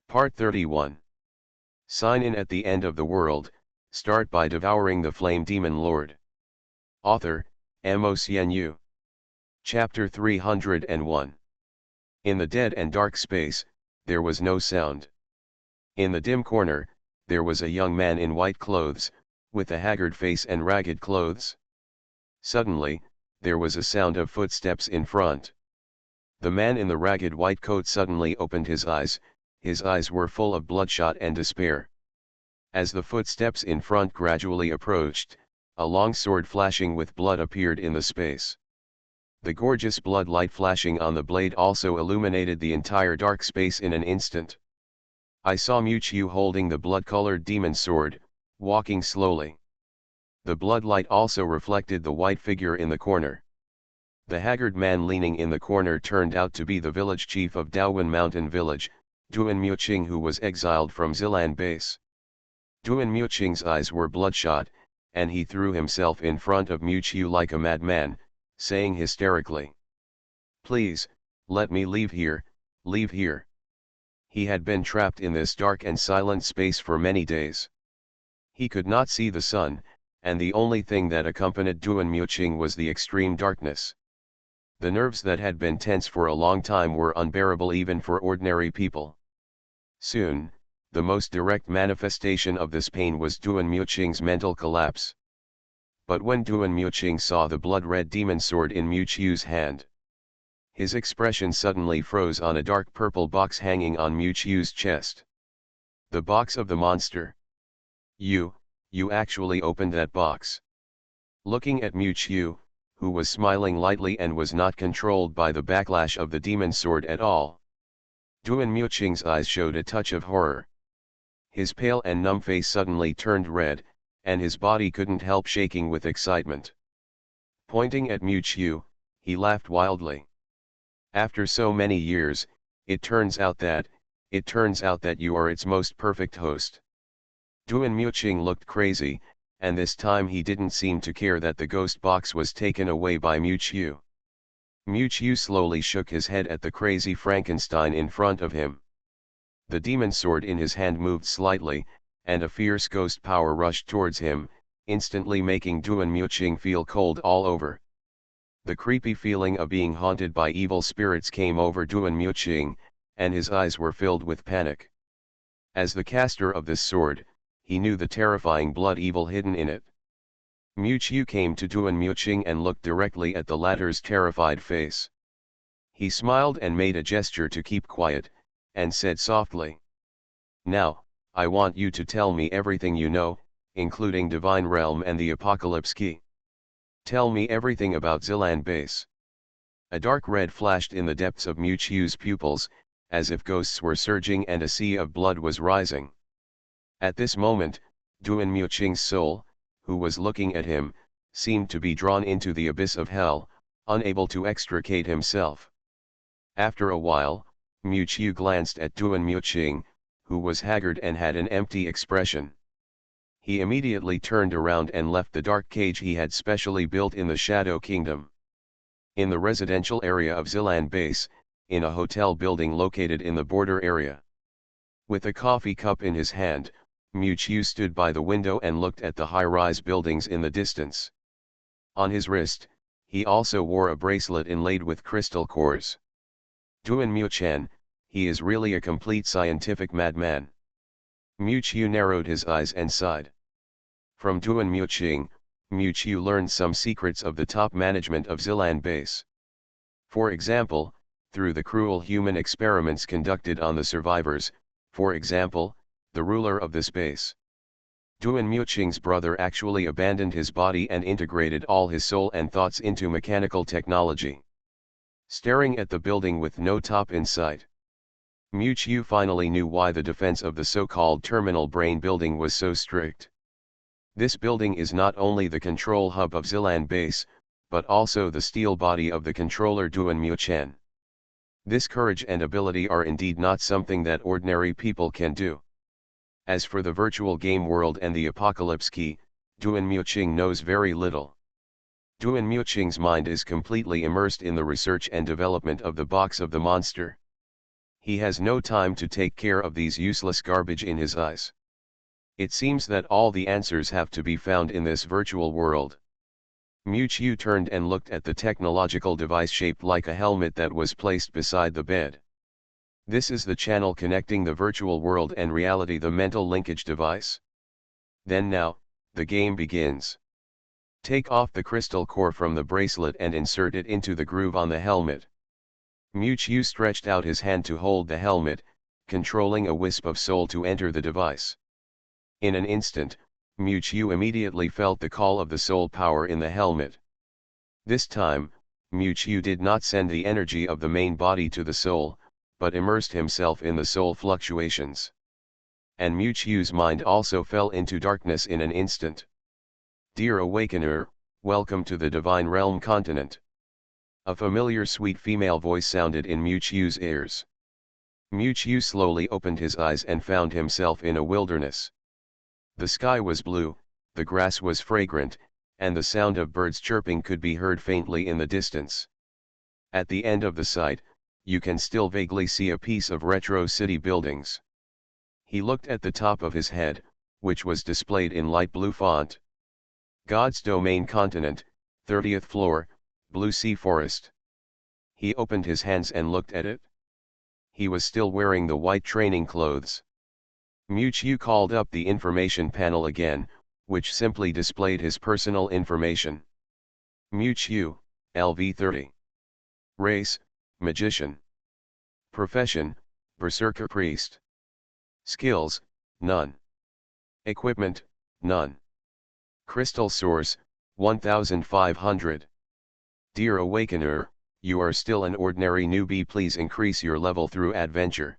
Part 31. Sign in at the end of the world, start by devouring the flame demon lord. Author, Mocienu. Chapter 301. In the dead and dark space, there was no sound. In the dim corner, there was a young man in white clothes, with a haggard face and ragged clothes. Suddenly, there was a sound of footsteps in front. The man in the ragged white coat suddenly opened his eyes were full of bloodshot and despair. As the footsteps in front gradually approached, a long sword flashing with blood appeared in the space. The gorgeous blood light flashing on the blade also illuminated the entire dark space in an instant. I saw Muchu holding the blood-colored demon sword, walking slowly. The blood light also reflected the white figure in the corner. The haggard man leaning in the corner turned out to be the village chief of Daowen Mountain Village, Duan Muqing, who was exiled from Zilan base. Duan Muqing's eyes were bloodshot, and he threw himself in front of Muchu like a madman, saying hysterically, "Please, let me leave here, leave here." He had been trapped in this dark and silent space for many days. He could not see the sun, and the only thing that accompanied Duan Muqing was the extreme darkness. The nerves that had been tense for a long time were unbearable even for ordinary people. Soon, the most direct manifestation of this pain was Duan Muqing's mental collapse. But when Duan Muqing saw the blood-red demon sword in Muchu's hand, his expression suddenly froze on a dark purple box hanging on Muchu's chest. The box of the monster. You actually opened that box." Looking at Muchu, who was smiling lightly and was not controlled by the backlash of the demon sword at all, Duan Muqing's eyes showed a touch of horror. His pale and numb face suddenly turned red, and his body couldn't help shaking with excitement. Pointing at Muchu, he laughed wildly. "After so many years, it turns out that you are its most perfect host." Duan Muqing looked crazy, and this time he didn't seem to care that the ghost box was taken away by Muchu. Muchu slowly shook his head at the crazy Frankenstein in front of him. The demon sword in his hand moved slightly, and a fierce ghost power rushed towards him, instantly making Duan Muqing feel cold all over. The creepy feeling of being haunted by evil spirits came over Duan Muqing, and his eyes were filled with panic. As the caster of this sword, he knew the terrifying blood evil hidden in it. Muchu came to Duan Muqing and looked directly at the latter's terrified face. He smiled and made a gesture to keep quiet, and said softly, "Now, I want you to tell me everything you know, including Divine Realm and the Apocalypse Key. Tell me everything about Zilan base." A dark red flashed in the depths of Muchu's pupils, as if ghosts were surging and a sea of blood was rising. At this moment, Duan Muqing's soul, who was looking at him, seemed to be drawn into the abyss of hell, unable to extricate himself. After a while, Muchu glanced at Duan Muqing, who was haggard and had an empty expression. He immediately turned around and left the dark cage he had specially built in the Shadow Kingdom. In the residential area of Zilan base, in a hotel building located in the border area. With a coffee cup in his hand, Muchu stood by the window and looked at the high-rise buildings in the distance. On his wrist, he also wore a bracelet inlaid with crystal cores. Duan Muqing, he is really a complete scientific madman. Muchu narrowed his eyes and sighed. From Duan Muqing, Muchu learned some secrets of the top management of Zilan base. For example, through the cruel human experiments conducted on the survivors, for example, the ruler of this base. Duan Muqing's brother actually abandoned his body and integrated all his soul and thoughts into mechanical technology. Staring at the building with no top in sight, Muchu finally knew why the defense of the so-called terminal brain building was so strict. This building is not only the control hub of Zilan base, but also the steel body of the controller Duan Muqing. This courage and ability are indeed not something that ordinary people can do. As for the virtual game world and the Apocalypse Key, Duan Muqing knows very little. Duan Muqing's mind is completely immersed in the research and development of the box of the monster. He has no time to take care of these useless garbage in his eyes. It seems that all the answers have to be found in this virtual world. Yu turned and looked at the technological device shaped like a helmet that was placed beside the bed. This is the channel connecting the virtual world and reality, the mental linkage device. Then now, the game begins. Take off the crystal core from the bracelet and insert it into the groove on the helmet. Yu stretched out his hand to hold the helmet, controlling a wisp of soul to enter the device. In an instant, Yu immediately felt the call of the soul power in the helmet. This time, Yu did not send the energy of the main body to the soul, but immersed himself in the soul fluctuations. And Yu's mind also fell into darkness in an instant. Dear Awakener, welcome to the Divine Realm continent. A familiar sweet female voice sounded in Yu's ears. Yu slowly opened his eyes and found himself in a wilderness. The sky was blue, the grass was fragrant, and the sound of birds chirping could be heard faintly in the distance. At the end of the site, you can still vaguely see a piece of retro city buildings. He looked at the top of his head, which was displayed in light blue font. God's Domain Continent, 30th floor, Blue Sea Forest. He opened his hands and looked at it. He was still wearing the white training clothes. Yu called up the information panel again, which simply displayed his personal information. Yu, LV30. Race, Magician. Profession, Berserker Priest. Skills, none. Equipment, none. Crystal Source, 1500. Dear Awakener, you are still an ordinary newbie, please increase your level through adventure.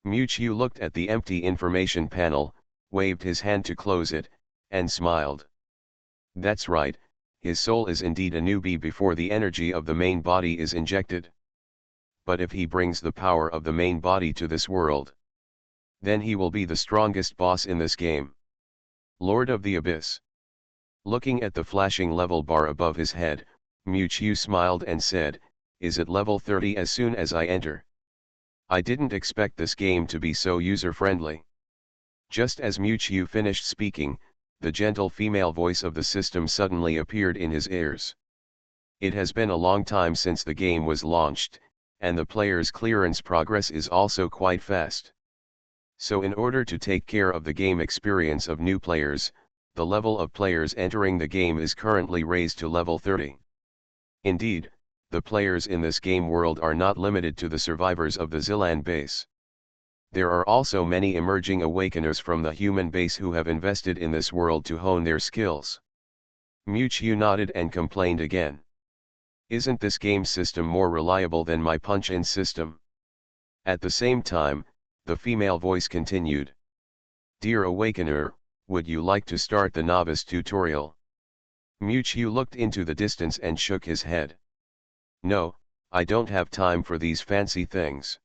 Yu looked at the empty information panel, waved his hand to close it, and smiled. That's right, his soul is indeed a newbie before the energy of the main body is injected. But if he brings the power of the main body to this world, then he will be the strongest boss in this game. Lord of the Abyss. Looking at the flashing level bar above his head, Yu smiled and said, "Is it level 30 as soon as I enter? I didn't expect this game to be so user-friendly." Just as Yu finished speaking, the gentle female voice of the system suddenly appeared in his ears. It has been a long time since the game was launched, and the player's clearance progress is also quite fast. So in order to take care of the game experience of new players, the level of players entering the game is currently raised to level 30. Indeed, the players in this game world are not limited to the survivors of the Zilan base. There are also many emerging awakeners from the human base who have invested in this world to hone their skills. Yu nodded and complained again. Isn't this game system more reliable than my punch-in system? At the same time, the female voice continued. Dear Awakener, would you like to start the novice tutorial? Yu looked into the distance and shook his head. No, I don't have time for these fancy things.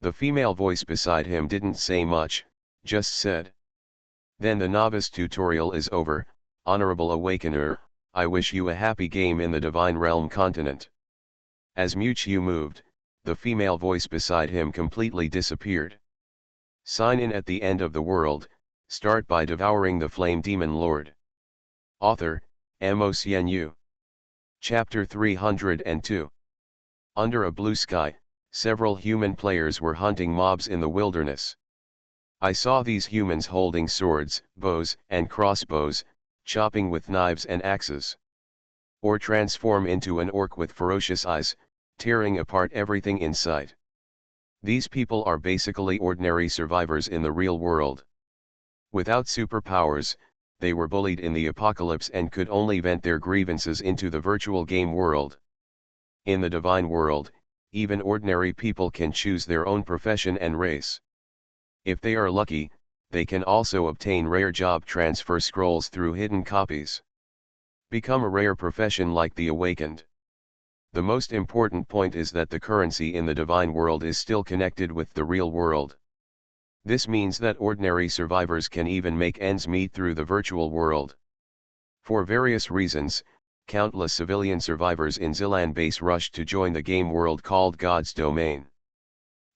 The female voice beside him didn't say much, just said. Then the novice tutorial is over, Honorable Awakener, I wish you a happy game in the Divine Realm continent. As Yu moved, the female voice beside him completely disappeared. Sign in at the end of the world, start by devouring the Flame Demon Lord. Author, MaleProtagonist. Chapter 302. Under a blue sky, several human players were hunting mobs in the wilderness. I saw these humans holding swords, bows, and crossbows, chopping with knives and axes. Or transform into an orc with ferocious eyes, tearing apart everything in sight. These people are basically ordinary survivors in the real world. Without superpowers, they were bullied in the apocalypse and could only vent their grievances into the virtual game world. In the divine world, even ordinary people can choose their own profession and race. If they are lucky, they can also obtain rare job transfer scrolls through hidden copies. Become a rare profession like the Awakened. The most important point is that the currency in the divine world is still connected with the real world. This means that ordinary survivors can even make ends meet through the virtual world. For various reasons, countless civilian survivors in Zilan base rushed to join the game world called God's Domain.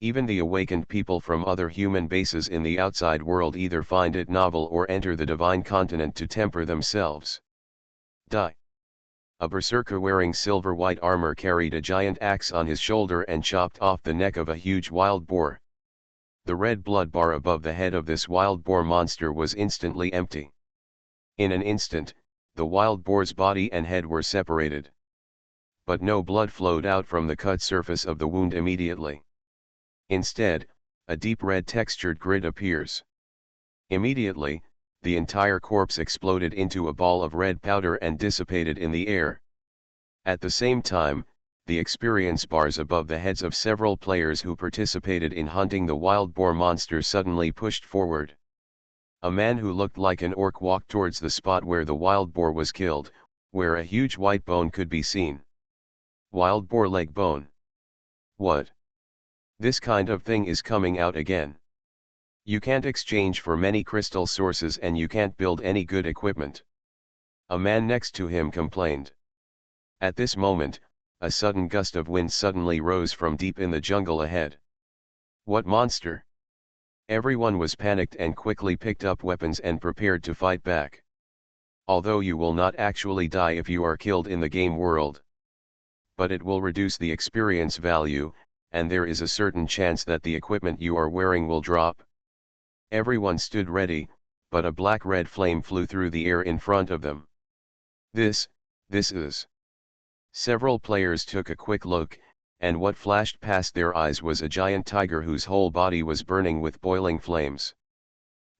Even the awakened people from other human bases in the outside world either find it novel or enter the divine continent to temper themselves. Die. A berserker wearing silver-white armor carried a giant axe on his shoulder and chopped off the neck of a huge wild boar. The red blood bar above the head of this wild boar monster was instantly empty. In an instant, the wild boar's body and head were separated. But no blood flowed out from the cut surface of the wound immediately. Instead, a deep red textured grit appears. Immediately, the entire corpse exploded into a ball of red powder and dissipated in the air. At the same time, the experience bars above the heads of several players who participated in hunting the wild boar monster suddenly pushed forward. A man who looked like an orc walked towards the spot where the wild boar was killed, where a huge white bone could be seen. Wild boar leg bone. What? This kind of thing is coming out again. You can't exchange for many crystal sources and you can't build any good equipment. A man next to him complained. At this moment, a sudden gust of wind suddenly rose from deep in the jungle ahead. What monster? Everyone was panicked and quickly picked up weapons and prepared to fight back. Although you will not actually die if you are killed in the game world. But it will reduce the experience value, and there is a certain chance that the equipment you are wearing will drop. Everyone stood ready, but a black-red flame flew through the air in front of them. This is. Several players took a quick look, and what flashed past their eyes was a giant tiger whose whole body was burning with boiling flames.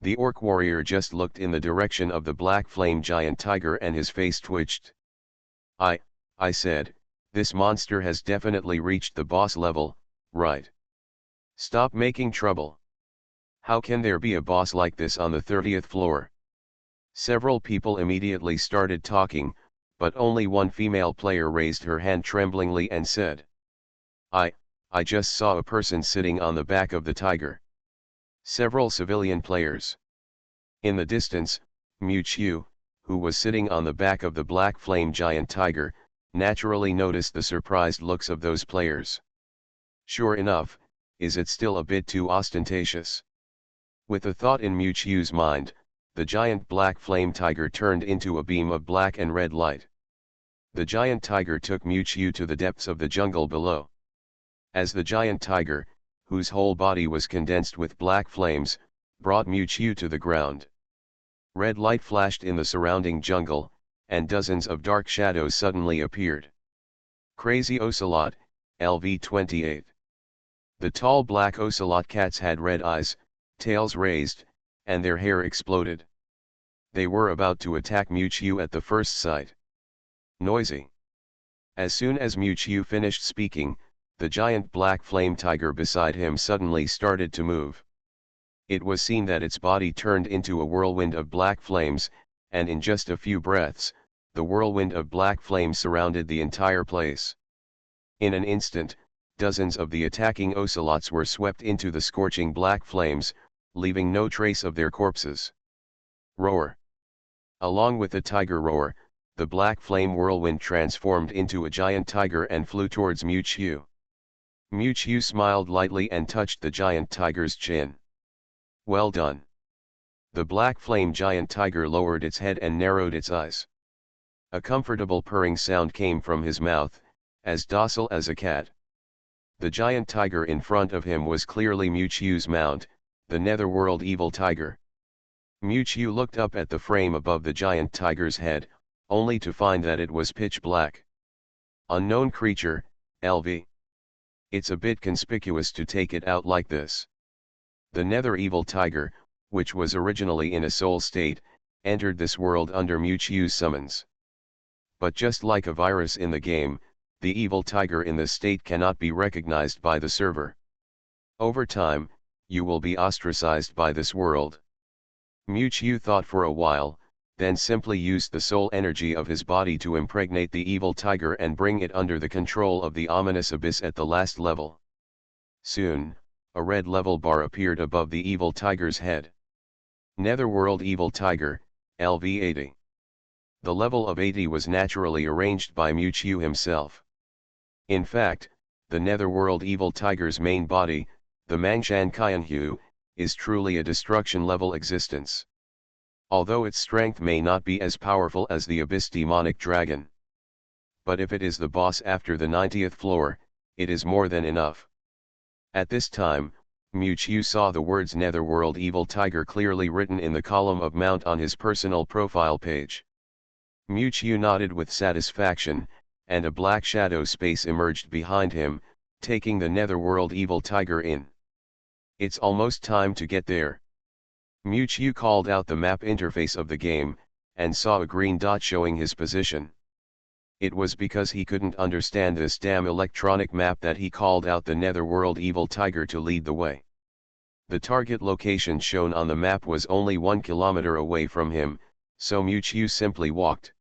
The orc warrior just looked in the direction of the black flame giant tiger and his face twitched. I said, this monster has definitely reached the boss level, right? Stop making trouble. How can there be a boss like this on the 30th floor? Several people immediately started talking, but only one female player raised her hand tremblingly and said, I just saw a person sitting on the back of the tiger. Several civilian players. In the distance, Mewtwo, who was sitting on the back of the black flame giant tiger, naturally noticed the surprised looks of those players. Sure enough, is it still a bit too ostentatious? With a thought in Mewtwo's mind, the giant black flame tiger turned into a beam of black and red light. The giant tiger took Mewtwo to the depths of the jungle below. As the giant tiger, whose whole body was condensed with black flames, brought Mewtwo to the ground. Red light flashed in the surrounding jungle, and dozens of dark shadows suddenly appeared. Crazy Ocelot, LV28. The tall black ocelot cats had red eyes, tails raised, and their hair exploded. They were about to attack Mewtwo at the first sight. Noisy. As soon as Mewtwo finished speaking, the giant black flame tiger beside him suddenly started to move. It was seen that its body turned into a whirlwind of black flames, and in just a few breaths, the whirlwind of black flames surrounded the entire place. In an instant, dozens of the attacking ocelots were swept into the scorching black flames, leaving no trace of their corpses. Roar. Along with the tiger roar, the black flame whirlwind transformed into a giant tiger and flew towards Mewtwo. Mewtwo smiled lightly and touched the giant tiger's chin. Well done. The black flame giant tiger lowered its head and narrowed its eyes. A comfortable purring sound came from his mouth, as docile as a cat. The giant tiger in front of him was clearly Mewtwo's mount, the netherworld evil tiger. Mewtwo looked up at the frame above the giant tiger's head, only to find that it was pitch black. Unknown creature, LV. It's a bit conspicuous to take it out like this. The nether evil tiger, which was originally in a soul state, entered this world under Mewtwo's summons. But just like a virus in the game, the evil tiger in this state cannot be recognized by the server. Over time, you will be ostracized by this world. Mewtwo thought for a while, then simply used the soul energy of his body to impregnate the evil tiger and bring it under the control of the ominous abyss at the last level. Soon, a red level bar appeared above the evil tiger's head. Netherworld Evil Tiger, LV80. The level of 80 was naturally arranged by Mewtwo himself. In fact, the Netherworld Evil Tiger's main body, the Mangshan Qianhu, is truly a destruction-level existence. Although its strength may not be as powerful as the Abyss demonic dragon. But if it is the boss after the 90th floor, it is more than enough. At this time, Mu-Chiu saw the words Netherworld Evil Tiger clearly written in the column of Mount on his personal profile page. Mu-Chiu nodded with satisfaction, and a black shadow space emerged behind him, taking the Netherworld Evil Tiger in. It's almost time to get there. Mu-Chiu called out the map interface of the game, and saw a green dot showing his position. It was because he couldn't understand this damn electronic map that he called out the Netherworld Evil Tiger to lead the way. The target location shown on the map was only 1 kilometer away from him, so Mu-Chiu simply walked.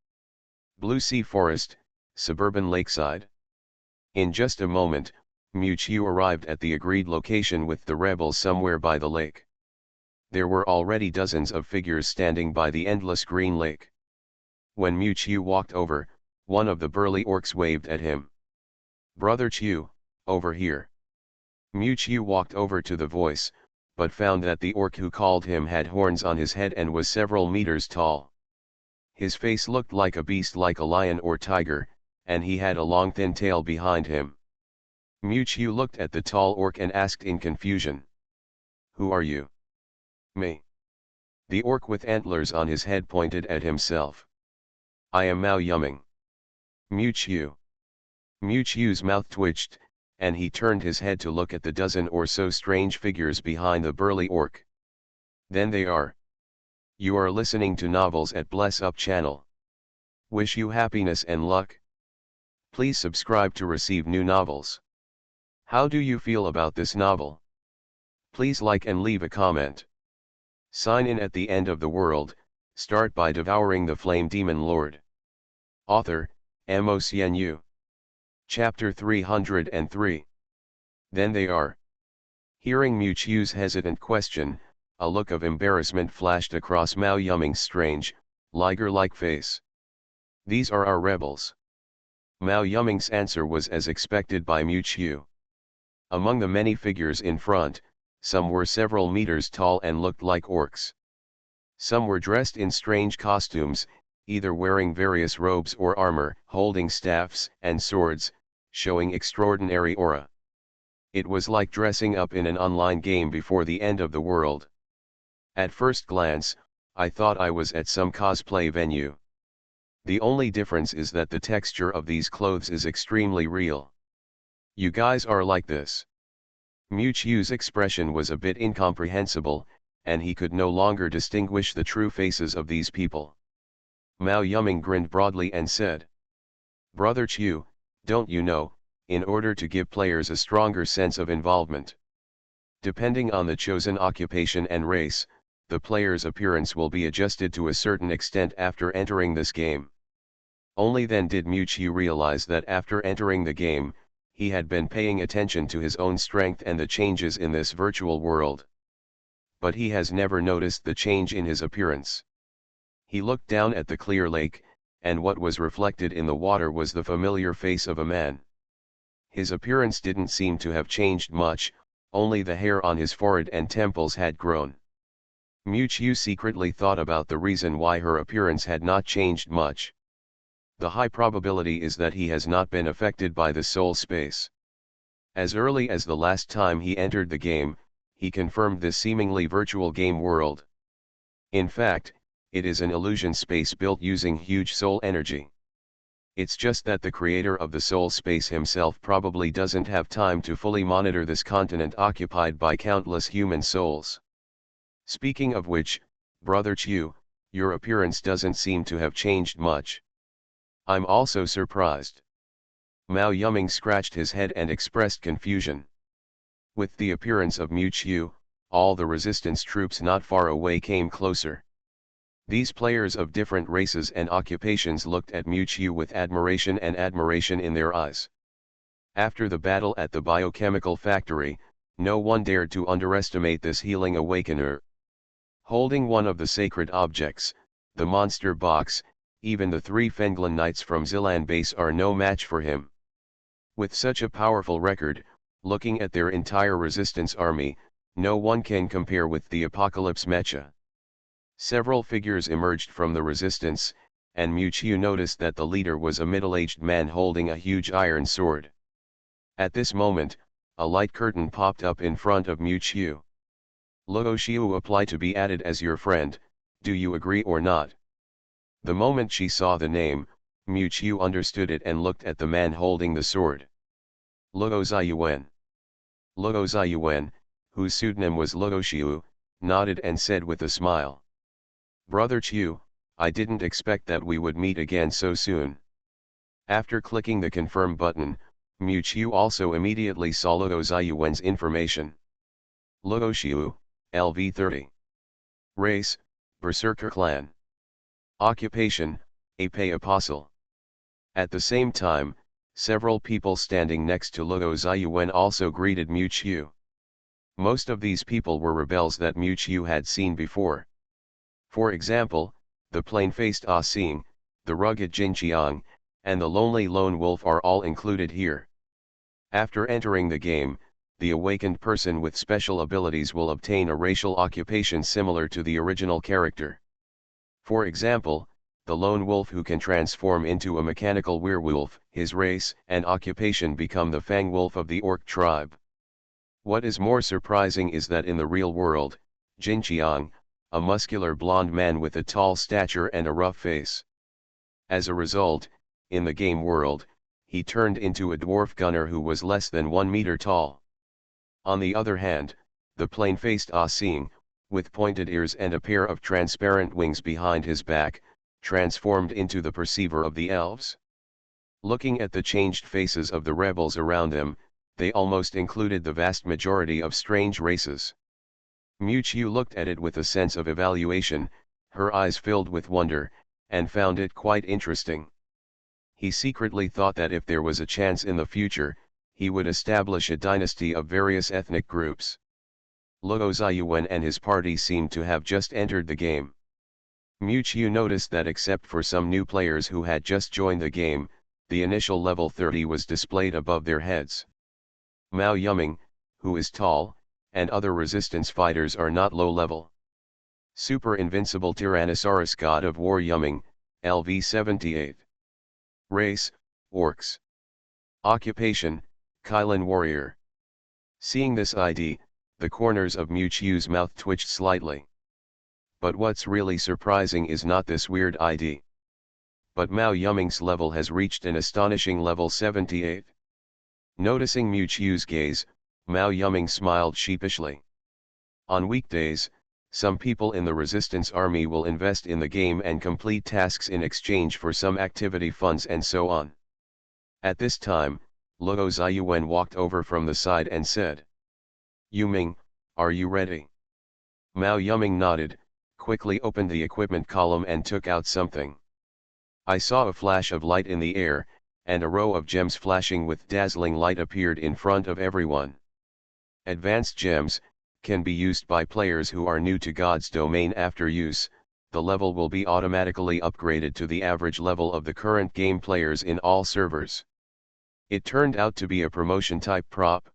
Blue Sea Forest, suburban lakeside. In just a moment, Mu-Chiu arrived at the agreed location with the rebels somewhere by the lake. There were already dozens of figures standing by the endless green lake. When Mu-Chiu walked over, one of the burly orcs waved at him. "Brother Chiu, over here." Mu-Chiu walked over to the voice, but found that the orc who called him had horns on his head and was several meters tall. His face looked like a beast like a lion or tiger, and he had a long thin tail behind him. Mu-Chiu looked at the tall orc and asked in confusion. "Who are you?" "Me." The orc with antlers on his head pointed at himself. "I am Mao Yuming." Mu-Chiu. Mu-Chiu's mouth twitched, and he turned his head to look at the dozen or so strange figures behind the burly orc. "Then they are. You are listening to Novels at Bless Up channel. Wish you happiness and luck. Please subscribe to receive new novels. How do you feel about this novel? Please like and leave a comment. Sign in at the end of the world, start by devouring the Flame Demon Lord. Author, MaleProtagonist. Chapter 303. Then they are. Hearing Mu-Chiu's hesitant question, a look of embarrassment flashed across Mao Yuming's strange, liger-like face. "These are our rebels." Mao Yuming's answer was as expected by Mu-Chiu. Among the many figures in front, some were several meters tall and looked like orcs. Some were dressed in strange costumes, either wearing various robes or armor, holding staffs and swords, showing extraordinary aura. It was like dressing up in an online game before the end of the world. At first glance, I thought I was at some cosplay venue. The only difference is that the texture of these clothes is extremely real. You guys are like this. Mu-Chiu's expression was a bit incomprehensible, and he could no longer distinguish the true faces of these people. Mao Yuming grinned broadly and said, "Brother Chiu, don't you know, in order to give players a stronger sense of involvement. Depending on the chosen occupation and race, the player's appearance will be adjusted to a certain extent after entering this game." Only then did Mu-Chiu realize that after entering the game, he had been paying attention to his own strength and the changes in this virtual world. But he has never noticed the change in his appearance. He looked down at the clear lake, and what was reflected in the water was the familiar face of a man. His appearance didn't seem to have changed much, only the hair on his forehead and temples had grown. Mu-Chiu secretly thought about the reason why her appearance had not changed much. The high probability is that he has not been affected by the soul space. As early as the last time he entered the game, he confirmed this seemingly virtual game world. In fact, it is an illusion space built using huge soul energy. It's just that the creator of the soul space himself probably doesn't have time to fully monitor this continent occupied by countless human souls. Speaking of which, Brother Chiu, your appearance doesn't seem to have changed much. I'm also surprised. Mao Yuming scratched his head and expressed confusion. With the appearance of Mu-Chiu, all the resistance troops not far away came closer. These players of different races and occupations looked at Mu-Chiu with admiration in their eyes. After the battle at the biochemical factory, no one dared to underestimate this healing awakener. Holding one of the sacred objects, the monster box, even the 3 Fenglan knights from Zilan base are no match for him. With such a powerful record, Looking at their entire resistance army, no one can compare with the Apocalypse Mecha. Several figures emerged from the resistance, and Mewtwo noticed that the leader was a middle-aged man holding a huge iron sword. At this moment, a light curtain popped up in front of Mewtwo. "Luoxiu apply to be added as your friend, do you agree or not?" The moment she saw the name, Mewtwo understood it and looked at the man holding the sword. Luoxiu. Luoxiu, whose pseudonym was Luoxiu, nodded and said with a smile, "Brother Chu, I didn't expect that we would meet again so soon." After clicking the confirm button, Mewtwo also immediately saw Luoxiu's information. Luoxiu, LV30. Race, Berserker Clan. Occupation, Ape Apostle. At the same time, several people standing next to Luoxiu also greeted Mewtwo. Most of these people were rebels that Mewtwo had seen before. For example, the plain-faced Ah Sing, the rugged Jin Qiang, and the lonely lone wolf are all included here. After entering the game, the awakened person with special abilities will obtain a racial occupation similar to the original character. For example, the lone wolf who can transform into a mechanical werewolf, his race and occupation become the Fang Wolf of the Orc tribe. What is more surprising is that in the real world, Jin Qiang, a muscular blonde man with a tall stature and a rough face. As a result, in the game world, he turned into a dwarf gunner who was less than 1 meter tall. On the other hand, the plain-faced Ah Sing, with pointed ears and a pair of transparent wings behind his back, transformed into the perceiver of the elves. Looking at the changed faces of the rebels around them, they almost included the vast majority of strange races. Mewtwo looked at it with a sense of evaluation, her eyes filled with wonder, and found it quite interesting. He secretly thought that if there was a chance in the future, he would establish a dynasty of various ethnic groups. Luoxiu and his party seemed to have just entered the game. Mewtwo noticed that except for some new players who had just joined the game, the initial level 30 was displayed above their heads. Mao Yuming, who is tall, and other resistance fighters are not low level. Super Invincible Tyrannosaurus God of War Yuming, LV78. Race, Orcs. Occupation, Kylan Warrior. Seeing this ID, the corners of Mewtwo's mouth twitched slightly. But what's really surprising is not this weird ID. But Mao Yuming's level has reached an astonishing level 78. Noticing Mewtwo's gaze, Mao Yuming smiled sheepishly. On weekdays, some people in the resistance army will invest in the game and complete tasks in exchange for some activity funds and so on. At this time, Luoxiu walked over from the side and said, "Yuming, are you ready?" Mao Yuming nodded, quickly opened the equipment column and took out something. I saw a flash of light in the air, and a row of gems flashing with dazzling light appeared in front of everyone. Advanced gems can be used by players who are new to God's domain. After use, the level will be automatically upgraded to the average level of the current game players in all servers. It turned out to be a promotion-type prop.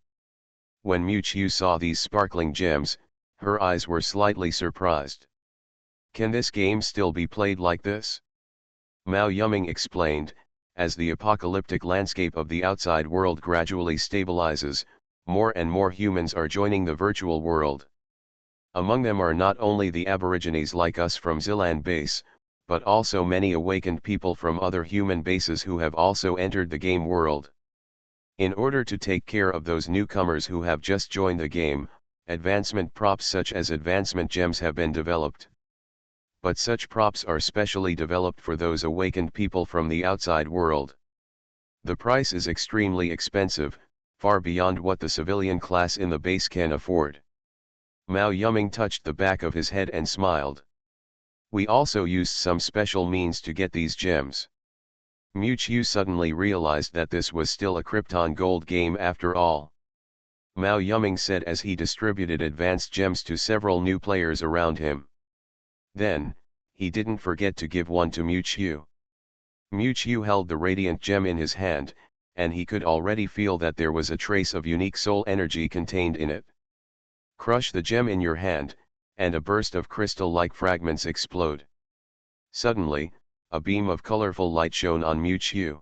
When Mewtwo saw these sparkling gems, her eyes were slightly surprised. Can this game still be played like this? Mao Yuming explained, as the apocalyptic landscape of the outside world gradually stabilizes, more and more humans are joining the virtual world. Among them are not only the aborigines like us from Zilan base, but also many awakened people from other human bases who have also entered the game world. In order to take care of those newcomers who have just joined the game, advancement props such as advancement gems have been developed. But such props are specially developed for those awakened people from the outside world. The price is extremely expensive, far beyond what the civilian class in the base can afford. Mao Yuming touched the back of his head and smiled. We also used some special means to get these gems. Mewtwo suddenly realized that this was still a Krypton Gold game after all. Mao Yuming said as he distributed advanced gems to several new players around him. Then, he didn't forget to give one to Mewtwo. Mewtwo held the radiant gem in his hand, and he could already feel that there was a trace of unique soul energy contained in it. Crush the gem in your hand, and a burst of crystal-like fragments explode. Suddenly, a beam of colorful light shone on Mewtwo.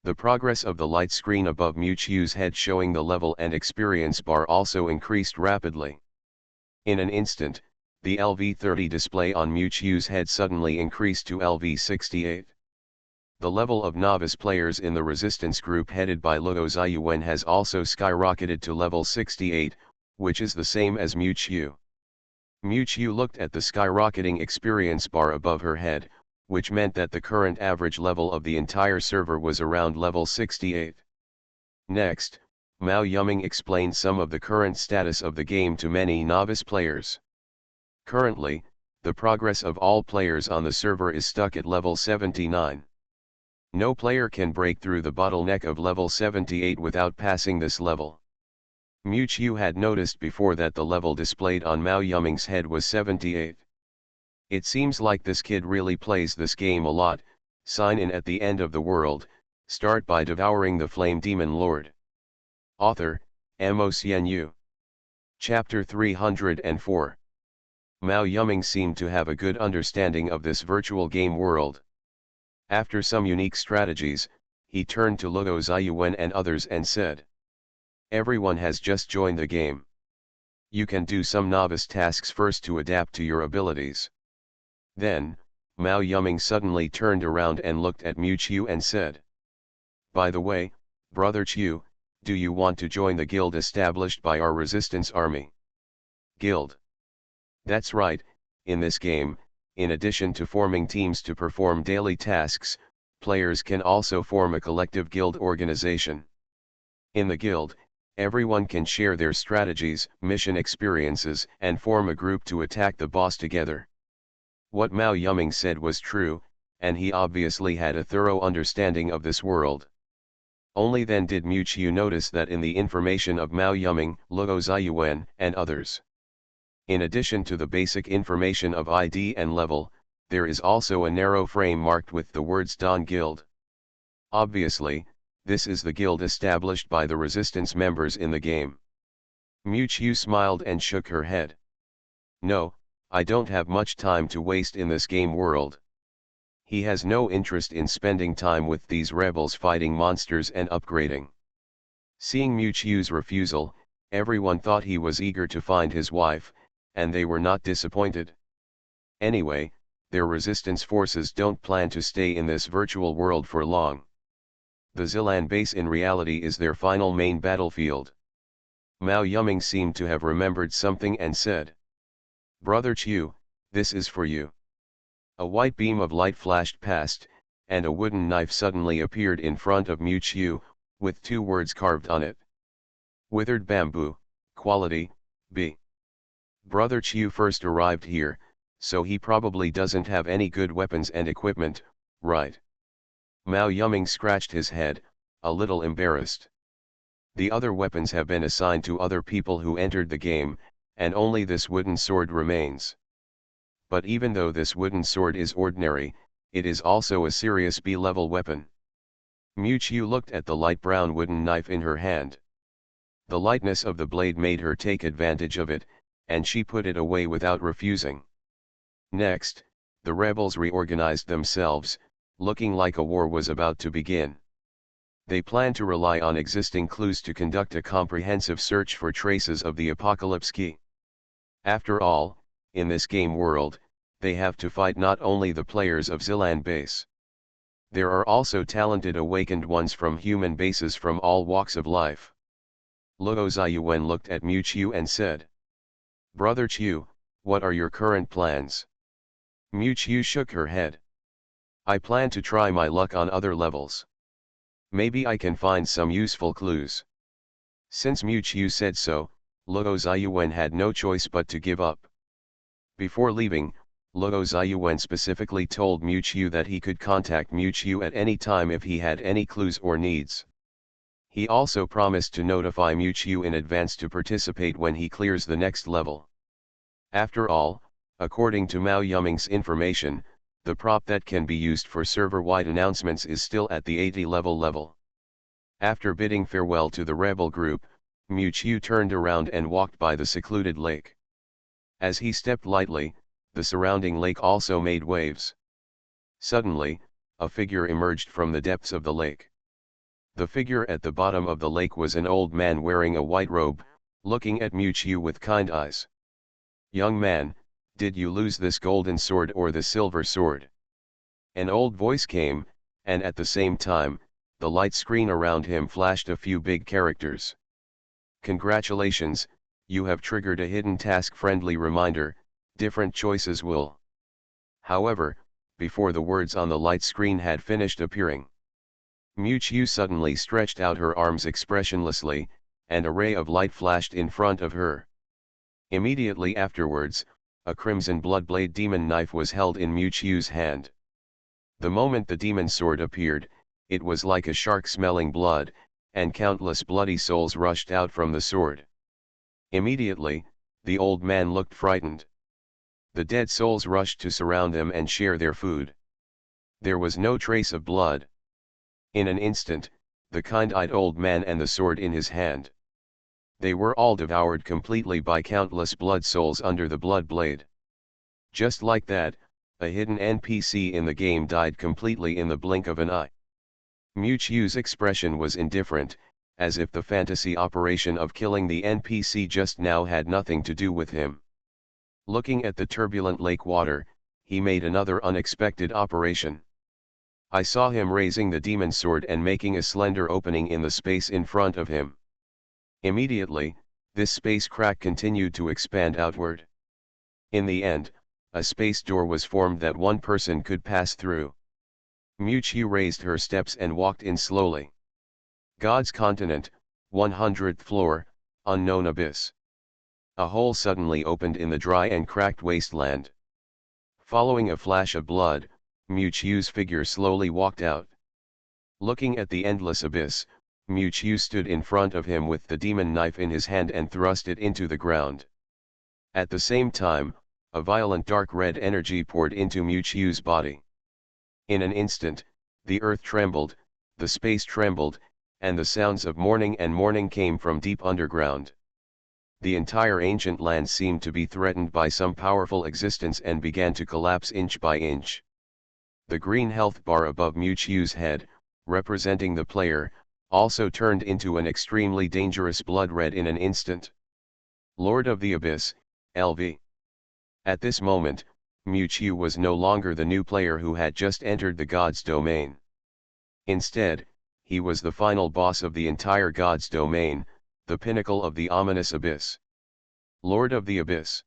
The progress of the light screen above Mewtwo's head showing the level and experience bar also increased rapidly. In an instant, the LV30 display on Mewtwo's head suddenly increased to LV68. The level of novice players in the resistance group headed by Luo Ziyuan has also skyrocketed to level 68, which is the same as Mewtwo. Mewtwo looked at the skyrocketing experience bar above her head, which meant that the current average level of the entire server was around level 68. Next, Mao Yuming explained some of the current status of the game to many novice players. Currently, the progress of all players on the server is stuck at level 79. No player can break through the bottleneck of level 78 without passing this level. Mewtwo had noticed before that the level displayed on Mao Yuming's head was 78. It seems like this kid really plays this game a lot. Sign in at the end of the world, start by devouring the Flame Demon Lord. Author, Mo. Chapter 304. Mao Yuming seemed to have a good understanding of this virtual game world. After some unique strategies, he turned to Luo Ziyuan and others and said, "Everyone has just joined the game. You can do some novice tasks first to adapt to your abilities." Then, Mao Yuming suddenly turned around and looked at Mewtwo and said, "By the way, Brother Chu, do you want to join the guild established by our resistance army?" Guild. That's right, in this game, in addition to forming teams to perform daily tasks, players can also form a collective guild organization. In the guild, everyone can share their strategies, mission experiences, and form a group to attack the boss together. What Mao Yuming said was true, and he obviously had a thorough understanding of this world. Only then did Mewtwo notice that in the information of Mao Yuming, Luo Ziyuan, and others, in addition to the basic information of ID and level, there is also a narrow frame marked with the words Don Guild. Obviously, this is the guild established by the resistance members in the game. Mewtwo smiled and shook her head. "No, I don't have much time to waste in this game world." He has no interest in spending time with these rebels fighting monsters and upgrading. Seeing Mewtwo's refusal, everyone thought he was eager to find his wife, and they were not disappointed. Anyway, their resistance forces don't plan to stay in this virtual world for long. The Zilan base in reality is their final main battlefield. Mao Yuming seemed to have remembered something and said, "Brother Chu, this is for you." A white beam of light flashed past, and a wooden knife suddenly appeared in front of Mewtwo, with two words carved on it. Withered bamboo, quality, B. Brother Chu first arrived here, so he probably doesn't have any good weapons and equipment, right? Mao Yuming scratched his head, a little embarrassed. The other weapons have been assigned to other people who entered the game, and only this wooden sword remains. But even though this wooden sword is ordinary, it is also a serious B-level weapon. Mewtwo looked at the light brown wooden knife in her hand. The lightness of the blade made her take advantage of it, and she put it away without refusing. Next, the rebels reorganized themselves, looking like a war was about to begin. They planned to rely on existing clues to conduct a comprehensive search for traces of the apocalypse key. After all, in this game world, they have to fight not only the players of Zilan base. There are also talented awakened ones from human bases from all walks of life. Luo Ziyuan looked at Mewtwo and said, "Brother Chu, what are your current plans?" Mewtwo shook her head. "I plan to try my luck on other levels. Maybe I can find some useful clues." Since Mewtwo said so, Luo Ziyuan had no choice but to give up. Before leaving, Luo Ziyuan specifically told Mewtwo that he could contact Mewtwo at any time if he had any clues or needs. He also promised to notify Mewtwo in advance to participate when he clears the next level. After all, according to Mao Yuming's information, the prop that can be used for server-wide announcements is still at the 80 level. After bidding farewell to the rebel group, Mu turned around and walked by the secluded lake. As he stepped lightly, the surrounding lake also made waves. Suddenly, a figure emerged from the depths of the lake. The figure at the bottom of the lake was an old man wearing a white robe, looking at Mu with kind eyes. "Young man, did you lose this golden sword or the silver sword?" An old voice came, and at the same time, the light screen around him flashed a few big characters. "Congratulations, you have triggered a hidden task-friendly reminder, different choices will." However, before the words on the light screen had finished appearing, Mu suddenly stretched out her arms expressionlessly, and a ray of light flashed in front of her. Immediately afterwards, a crimson blood-blade demon knife was held in Mu's hand. The moment the demon sword appeared, it was like a shark smelling blood, and countless bloody souls rushed out from the sword. Immediately, the old man looked frightened. The dead souls rushed to surround them and share their food. There was no trace of blood. In an instant, the kind-eyed old man and the sword in his hand, they were all devoured completely by countless blood souls under the blood blade. Just like that, a hidden NPC in the game died completely in the blink of an eye. Mu's expression was indifferent, as if the fantasy operation of killing the NPC just now had nothing to do with him. Looking at the turbulent lake water, he made another unexpected operation. I saw him raising the demon sword and making a slender opening in the space in front of him. Immediately, this space crack continued to expand outward. In the end, a space door was formed that one person could pass through. Mu raised her steps and walked in slowly. God's continent, 100th floor, unknown abyss. A hole suddenly opened in the dry and cracked wasteland. Following a flash of blood, Mu's figure slowly walked out. Looking at the endless abyss, Mu stood in front of him with the demon knife in his hand and thrust it into the ground. At the same time, a violent dark red energy poured into Mu's body. In an instant, the earth trembled, the space trembled, and the sounds of mourning came from deep underground. The entire ancient land seemed to be threatened by some powerful existence and began to collapse inch by inch. The green health bar above Mu's head, representing the player, also turned into an extremely dangerous blood red in an instant. Lord of the Abyss, LV. At this moment, Mu was no longer the new player who had just entered the God's domain. Instead, he was the final boss of the entire God's domain, the pinnacle of the ominous abyss. Lord of the Abyss.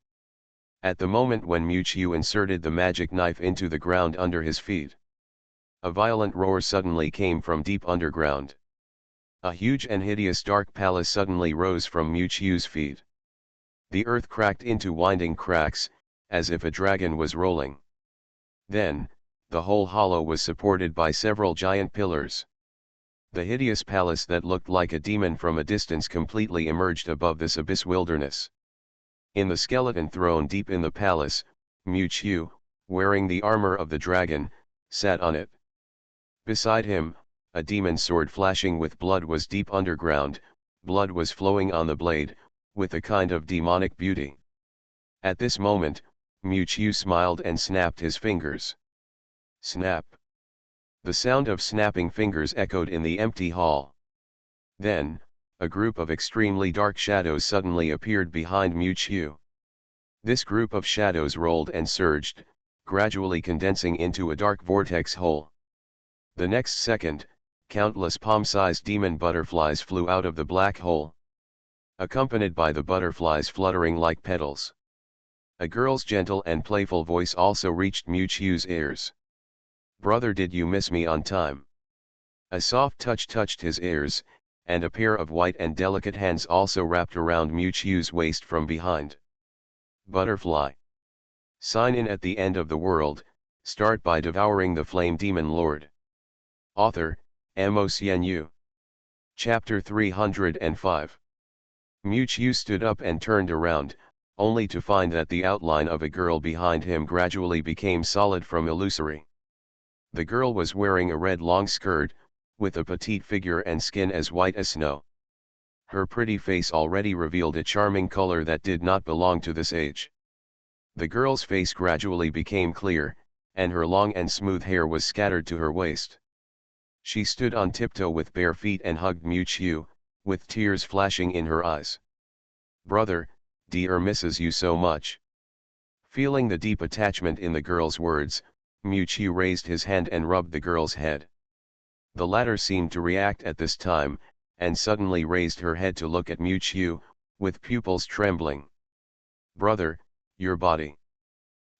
At the moment when Mu inserted the magic knife into the ground under his feet, a violent roar suddenly came from deep underground. A huge and hideous dark palace suddenly rose from Mu's feet. The earth cracked into winding cracks, as if a dragon was rolling. Then, the whole hollow was supported by several giant pillars. The hideous palace that looked like a demon from a distance completely emerged above this abyss wilderness. In the skeleton throne deep in the palace, Mu, wearing the armor of the dragon, sat on it. Beside him, a demon sword flashing with blood was deep underground, blood was flowing on the blade, with a kind of demonic beauty. At this moment, Mu smiled and snapped his fingers. Snap! The sound of snapping fingers echoed in the empty hall. Then, a group of extremely dark shadows suddenly appeared behind Mu. This group of shadows rolled and surged, gradually condensing into a dark vortex hole. The next second, countless palm-sized demon butterflies flew out of the black hole, accompanied by the butterflies fluttering like petals. A girl's gentle and playful voice also reached Mu's ears. "Brother, did you miss me on time?" A soft touch touched his ears, and a pair of white and delicate hands also wrapped around Mu's waist from behind. Butterfly. Sign in at the end of the world, start by devouring the flame demon lord. Author, Mo. Chapter 305. Mu stood up and turned around, only to find that the outline of a girl behind him gradually became solid from illusory. The girl was wearing a red long skirt, with a petite figure and skin as white as snow. Her pretty face already revealed a charming color that did not belong to this age. The girl's face gradually became clear, and her long and smooth hair was scattered to her waist. She stood on tiptoe with bare feet and hugged Miu, with tears flashing in her eyes. "Brother, dear misses you so much." Feeling the deep attachment in the girl's words, Miu raised his hand and rubbed the girl's head. The latter seemed to react at this time, and suddenly raised her head to look at Miu, with pupils trembling. "Brother, your body."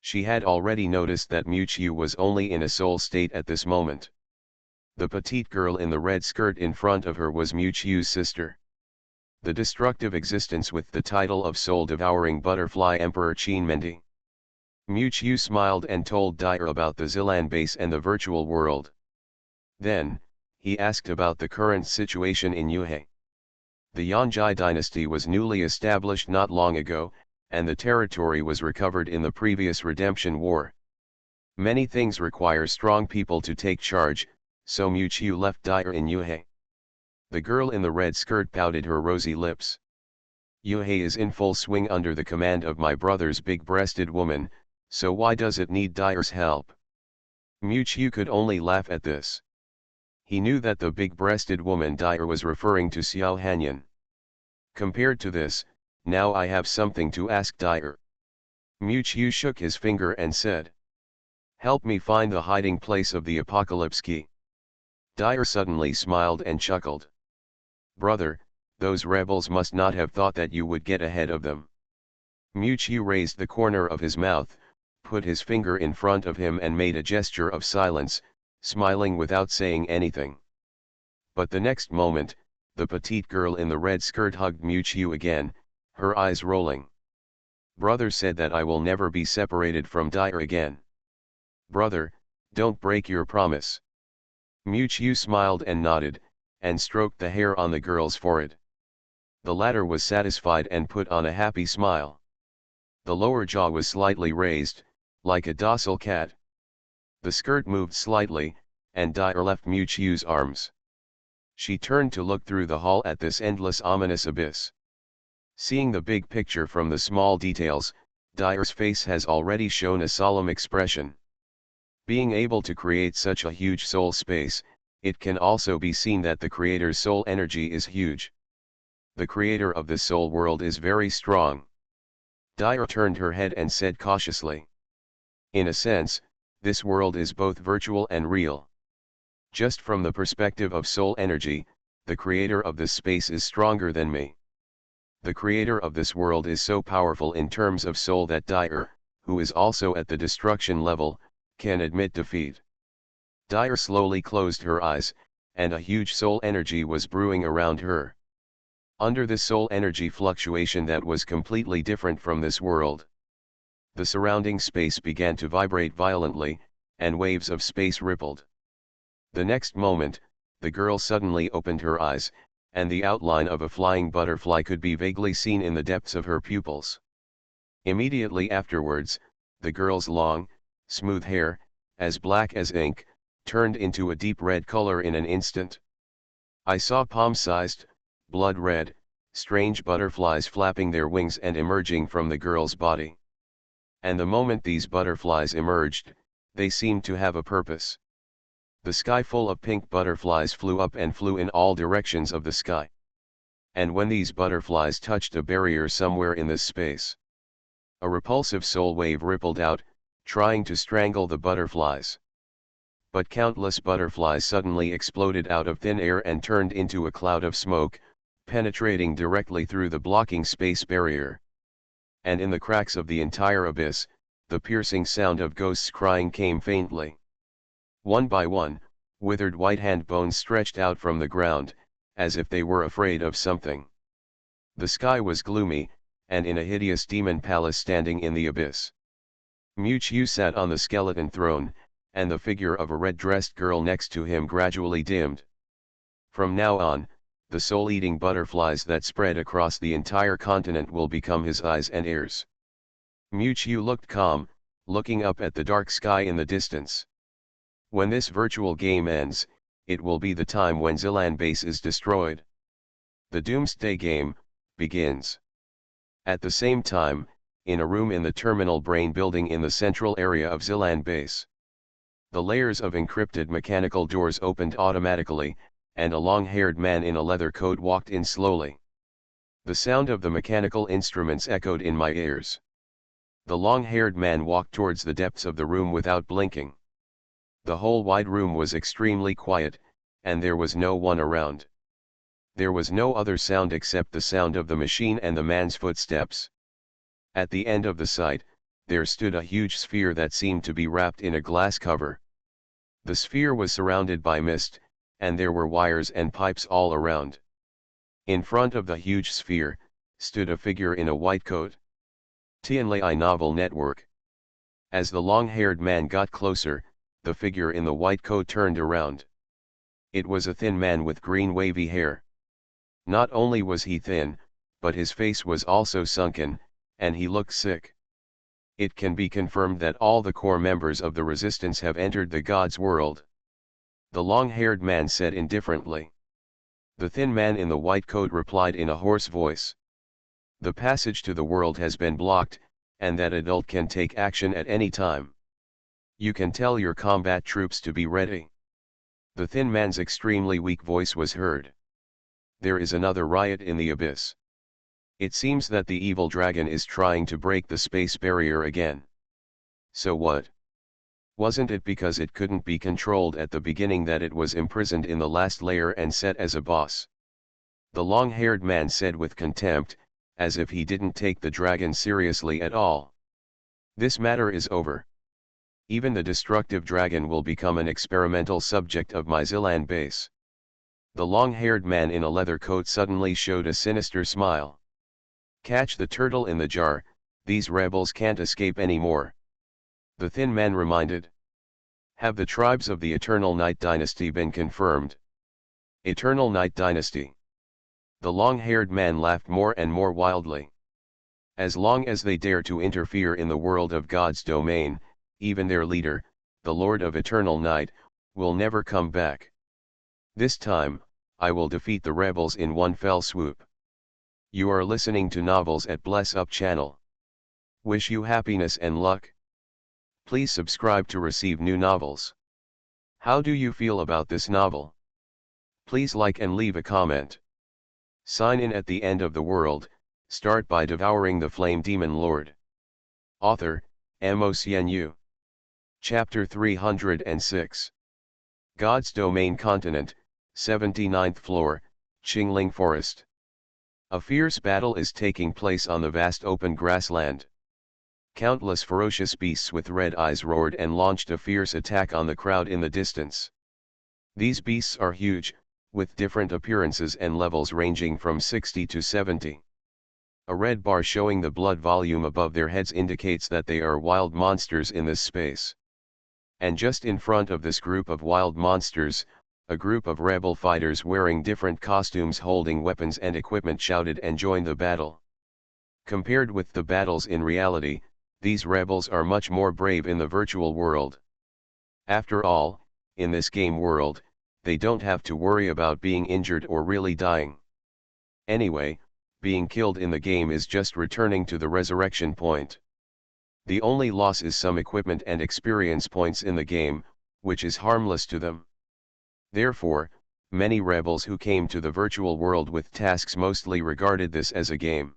She had already noticed that Miu was only in a soul state at this moment. The petite girl in the red skirt in front of her was Miu's sister. The destructive existence with the title of soul-devouring butterfly Emperor Chinmendi. Miu smiled and told Dyer about the Zilan base and the virtual world. Then, he asked about the current situation in Yuhe. The Yanjai dynasty was newly established not long ago, and the territory was recovered in the previous redemption war. Many things require strong people to take charge, so Miu left Dyer in Yuhe. The girl in the red skirt pouted her rosy lips. "Yuhe is in full swing under the command of my brother's big-breasted woman, so why does it need Dyer's help?" Miu could only laugh at this. He knew that the big-breasted woman Dyer was referring to Xiao Hanyan. Compared to this, now I have something to ask Dyer. Miu shook his finger and said, "Help me find the hiding place of the apocalypse key." Dyer suddenly smiled and chuckled. "Brother, those rebels must not have thought that you would get ahead of them." Miu raised the corner of his mouth, put his finger in front of him and made a gesture of silence, smiling without saying anything. But the next moment, the petite girl in the red skirt hugged Miu again, her eyes rolling. "Brother said that I will never be separated from Dyer again. Brother, don't break your promise." Miu smiled and nodded, and stroked the hair on the girl's forehead. The latter was satisfied and put on a happy smile. The lower jaw was slightly raised, like a docile cat. The skirt moved slightly, and Dyer left Miu's arms. She turned to look through the hall at this endless ominous abyss. Seeing the big picture from the small details, Dyer's face has already shown a solemn expression. Being able to create such a huge soul space, it can also be seen that the creator's soul energy is huge. The creator of this soul world is very strong. Dyer turned her head and said cautiously, "In a sense, this world is both virtual and real. Just from the perspective of soul energy, the creator of this space is stronger than me. The creator of this world is so powerful in terms of soul that Dyer, who is also at the destruction level, can admit defeat." Dyer slowly closed her eyes, and a huge soul energy was brewing around her. Under this soul energy fluctuation that was completely different from this world, the surrounding space began to vibrate violently, and waves of space rippled. The next moment, the girl suddenly opened her eyes, and the outline of a flying butterfly could be vaguely seen in the depths of her pupils. Immediately afterwards, the girl's long, smooth hair, as black as ink, turned into a deep red color in an instant. I saw palm-sized, blood-red, strange butterflies flapping their wings and emerging from the girl's body. And the moment these butterflies emerged, they seemed to have a purpose. The sky full of pink butterflies flew up and flew in all directions of the sky. And when these butterflies touched a barrier somewhere in this space, a repulsive soul wave rippled out, trying to strangle the butterflies. But countless butterflies suddenly exploded out of thin air and turned into a cloud of smoke, penetrating directly through the blocking space barrier. And in the cracks of the entire abyss, the piercing sound of ghosts crying came faintly. One by one, withered white hand bones stretched out from the ground, as if they were afraid of something. The sky was gloomy, and in a hideous demon palace standing in the abyss. Miu sat on the skeleton throne, and the figure of a red-dressed girl next to him gradually dimmed. From now on, the soul-eating butterflies that spread across the entire continent will become his eyes and ears. Miu looked calm, looking up at the dark sky in the distance. When this virtual game ends, it will be the time when Zilan base is destroyed. The Doomsday Game begins. At the same time, in a room in the terminal brain building in the central area of Zilan base, the layers of encrypted mechanical doors opened automatically, and a long-haired man in a leather coat walked in slowly. The sound of the mechanical instruments echoed in my ears. The long-haired man walked towards the depths of the room without blinking. The whole wide room was extremely quiet, and there was no one around. There was no other sound except the sound of the machine and the man's footsteps. At the end of the site, there stood a huge sphere that seemed to be wrapped in a glass cover. The sphere was surrounded by mist, and there were wires and pipes all around. In front of the huge sphere, stood a figure in a white coat. Tianlai novel network. As the long-haired man got closer, the figure in the white coat turned around. It was a thin man with green wavy hair. Not only was he thin, but his face was also sunken, and he looked sick. It can be confirmed that all the core members of the resistance have entered the God's world. The long-haired man said indifferently. The thin man in the white coat replied in a hoarse voice. The passage to the world has been blocked, and that adult can take action at any time. You can tell your combat troops to be ready. The thin man's extremely weak voice was heard. There is another riot in the abyss. It seems that the evil dragon is trying to break the space barrier again. So what? Wasn't it because it couldn't be controlled at the beginning that it was imprisoned in the last layer and set as a boss? The long-haired man said with contempt, as if he didn't take the dragon seriously at all. This matter is over. Even the destructive dragon will become an experimental subject of my Zilan base. The long-haired man in a leather coat suddenly showed a sinister smile. Catch the turtle in the jar, these rebels can't escape anymore. The thin man reminded. Have the tribes of the Eternal Night Dynasty been confirmed? Eternal Night Dynasty. The long-haired man laughed more and more wildly. As long as they dare to interfere in the world of God's domain, even their leader, the Lord of Eternal Night, will never come back. This time, I will defeat the rebels in one fell swoop. You are listening to Novels at Bless Up channel. Wish you happiness and luck. Please subscribe to receive new novels. How do you feel about this novel? Please like and leave a comment. Sign in at the end of the world, start by devouring the flame demon lord. Author, MaleProtagonist. Chapter 306. God's Domain Continent, 79th floor, Qingling Forest. A fierce battle is taking place on the vast open grassland. Countless ferocious beasts with red eyes roared and launched a fierce attack on the crowd in the distance. These beasts are huge, with different appearances and levels ranging from 60 to 70. A red bar showing the blood volume above their heads indicates that they are wild monsters in this space. And just in front of this group of wild monsters, a group of rebel fighters wearing different costumes holding weapons and equipment shouted and joined the battle. Compared with the battles in reality, these rebels are much more brave in the virtual world. After all, in this game world, they don't have to worry about being injured or really dying. Anyway, being killed in the game is just returning to the resurrection point. The only loss is some equipment and experience points in the game, which is harmless to them. Therefore, many rebels who came to the virtual world with tasks mostly regarded this as a game.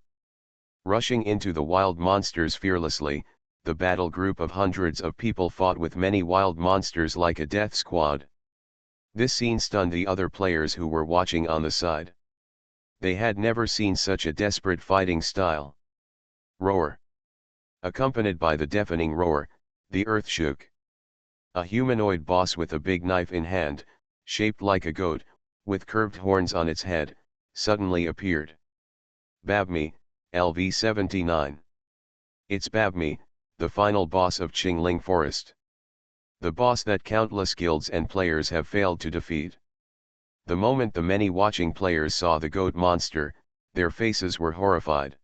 Rushing into the wild monsters fearlessly, the battle group of hundreds of people fought with many wild monsters like a death squad. This scene stunned the other players who were watching on the side. They had never seen such a desperate fighting style. Roar. Accompanied by the deafening roar, the earth shook. A humanoid boss with a big knife in hand, shaped like a goat, with curved horns on its head, suddenly appeared. Babmi, LV-79. It's Babmi, the final boss of Qingling Forest. The boss that countless guilds and players have failed to defeat. The moment the many watching players saw the goat monster, their faces were horrified.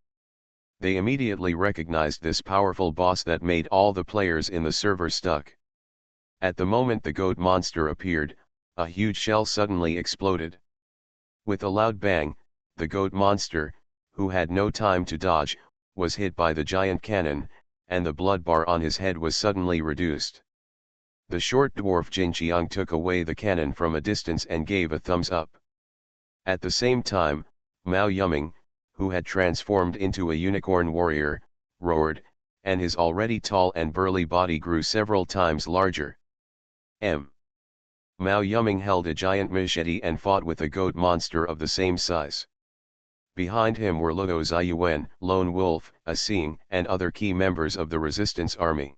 They immediately recognized this powerful boss that made all the players in the server stuck. At the moment the goat monster appeared, a huge shell suddenly exploded. With a loud bang, the goat monster, who had no time to dodge, was hit by the giant cannon, and the blood bar on his head was suddenly reduced. The short dwarf Jinjiang took away the cannon from a distance and gave a thumbs up. At the same time, Mao Yuming, who had transformed into a unicorn warrior, roared, and his already tall and burly body grew several times larger. Mao Yuming held a giant machete and fought with a goat monster of the same size. Behind him were Luo Ziyuan, Lone Wolf, Asing, and other key members of the resistance army.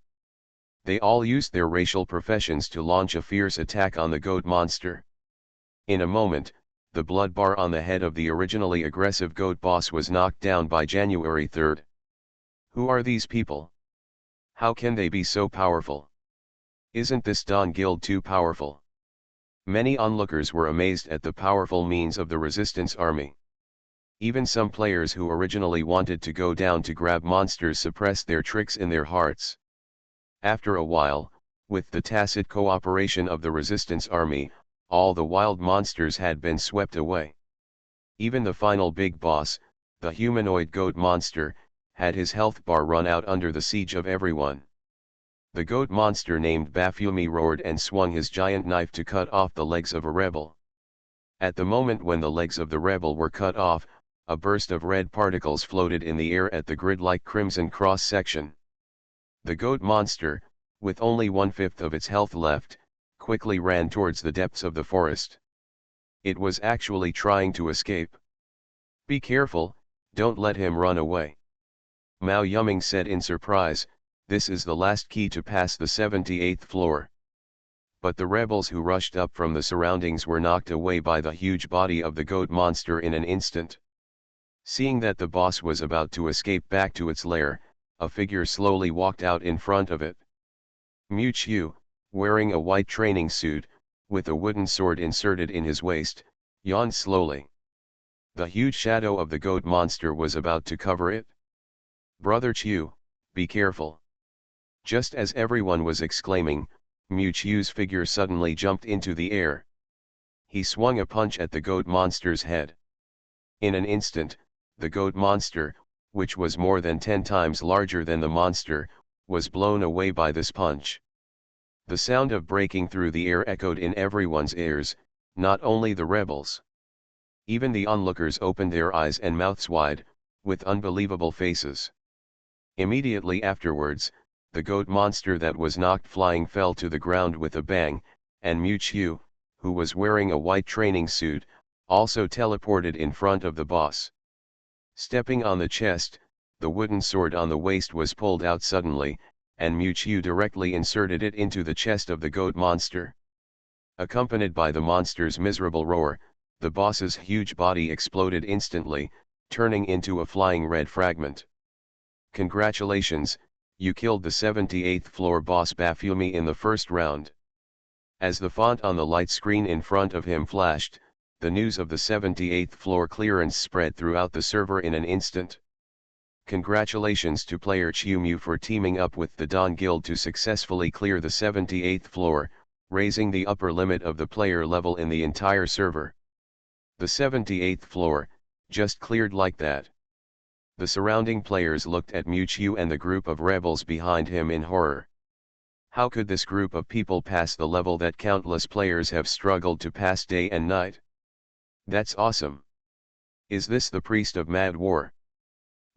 They all used their racial professions to launch a fierce attack on the goat monster. In a moment, the blood bar on the head of the originally aggressive goat boss was knocked down by January 3rd. Who are these people? How can they be so powerful? Isn't this Dawn Guild too powerful? Many onlookers were amazed at the powerful means of the resistance army. Even some players who originally wanted to go down to grab monsters suppressed their tricks in their hearts. After a while, with the tacit cooperation of the resistance army, all the wild monsters had been swept away. Even the final big boss, the humanoid goat monster, had his health bar run out under the siege of everyone. The goat monster named Baphomet roared and swung his giant knife to cut off the legs of a rebel. At the moment when the legs of the rebel were cut off, a burst of red particles floated in the air at the grid-like crimson cross-section. The goat monster, with only 1/5 of its health left, quickly ran towards the depths of the forest. It was actually trying to escape. "Be careful, don't let him run away," Mao Yuming said in surprise. "This is the last key to pass the 78th floor." But the rebels who rushed up from the surroundings were knocked away by the huge body of the goat monster in an instant. Seeing that the boss was about to escape back to its lair, a figure slowly walked out in front of it. Mu Qiu, wearing a white training suit, with a wooden sword inserted in his waist, yawned slowly. The huge shadow of the goat monster was about to cover it. "Brother Qiu, be careful." Just as everyone was exclaiming, Mu Qiu's figure suddenly jumped into the air. He swung a punch at the goat monster's head. In an instant, the goat monster, which was more than 10 times larger than the monster, was blown away by this punch. The sound of breaking through the air echoed in everyone's ears, not only the rebels. Even the onlookers opened their eyes and mouths wide, with unbelievable faces. Immediately afterwards, the goat monster that was knocked flying fell to the ground with a bang, and Mu Qiu, who was wearing a white training suit, also teleported in front of the boss. Stepping on the chest, the wooden sword on the waist was pulled out suddenly, and Mu Qiu directly inserted it into the chest of the goat monster. Accompanied by the monster's miserable roar, the boss's huge body exploded instantly, turning into a flying red fragment. "Congratulations, you killed the 78th floor boss Baphomet in the first round." As the font on the light screen in front of him flashed, the news of the 78th floor clearance spread throughout the server in an instant. Congratulations to player Qiu Mu for teaming up with the Dawn Guild to successfully clear the 78th floor, raising the upper limit of the player level in the entire server. The 78th floor, just cleared like that. The surrounding players looked at Mu Qiu and the group of rebels behind him in horror. How could this group of people pass the level that countless players have struggled to pass day and night? That's awesome. Is this the priest of Mad War?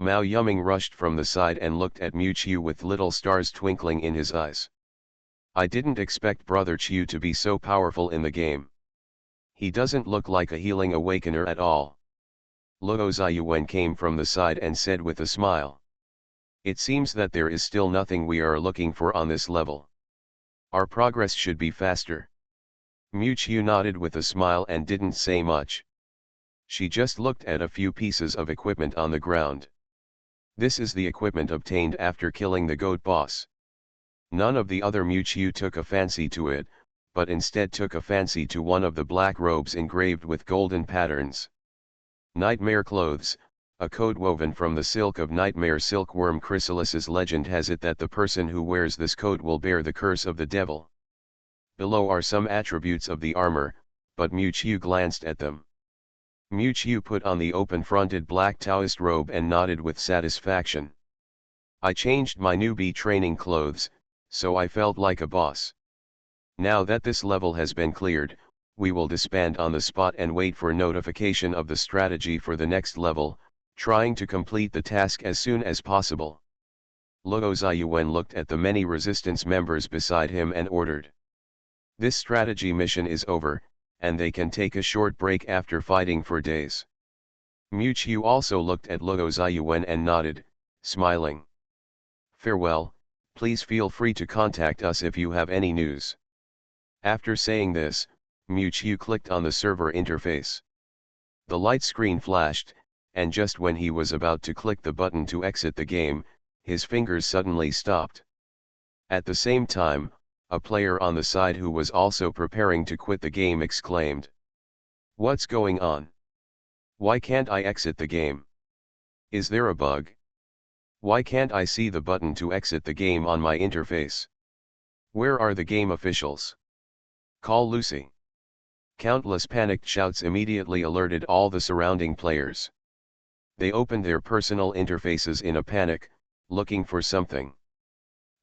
Mao Yuming rushed from the side and looked at Mu Qiu with little stars twinkling in his eyes. "I didn't expect Brother Qiu to be so powerful in the game. He doesn't look like a healing awakener at all." Luo Ziyuan came from the side and said with a smile. "It seems that there is still nothing we are looking for on this level. Our progress should be faster." Mu Qiu nodded with a smile and didn't say much. She just looked at a few pieces of equipment on the ground. "This is the equipment obtained after killing the goat boss." None of the other Mu Qiu took a fancy to it, but instead took a fancy to one of the black robes engraved with golden patterns. Nightmare clothes, a coat woven from the silk of nightmare silkworm Chrysalis's legend has it that the person who wears this coat will bear the curse of the devil. Below are some attributes of the armor, but Miu glanced at them. Miu put on the open-fronted black Taoist robe and nodded with satisfaction. I changed my newbie training clothes, so I felt like a boss. Now that this level has been cleared, we will disband on the spot and wait for notification of the strategy for the next level, trying to complete the task as soon as possible. Luo Ziyuan looked at the many resistance members beside him and ordered. This strategy mission is over, and they can take a short break after fighting for days. Miu also looked at Luo Ziyuan and nodded, smiling. Farewell, please feel free to contact us if you have any news. After saying this, Miu clicked on the server interface. The light screen flashed, and just when he was about to click the button to exit the game, his fingers suddenly stopped. At the same time, a player on the side who was also preparing to quit the game exclaimed. "What's going on? Why can't I exit the game? Is there a bug? Why can't I see the button to exit the game on my interface? Where are the game officials? Call Lucy." Countless panicked shouts immediately alerted all the surrounding players. They opened their personal interfaces in a panic, looking for something.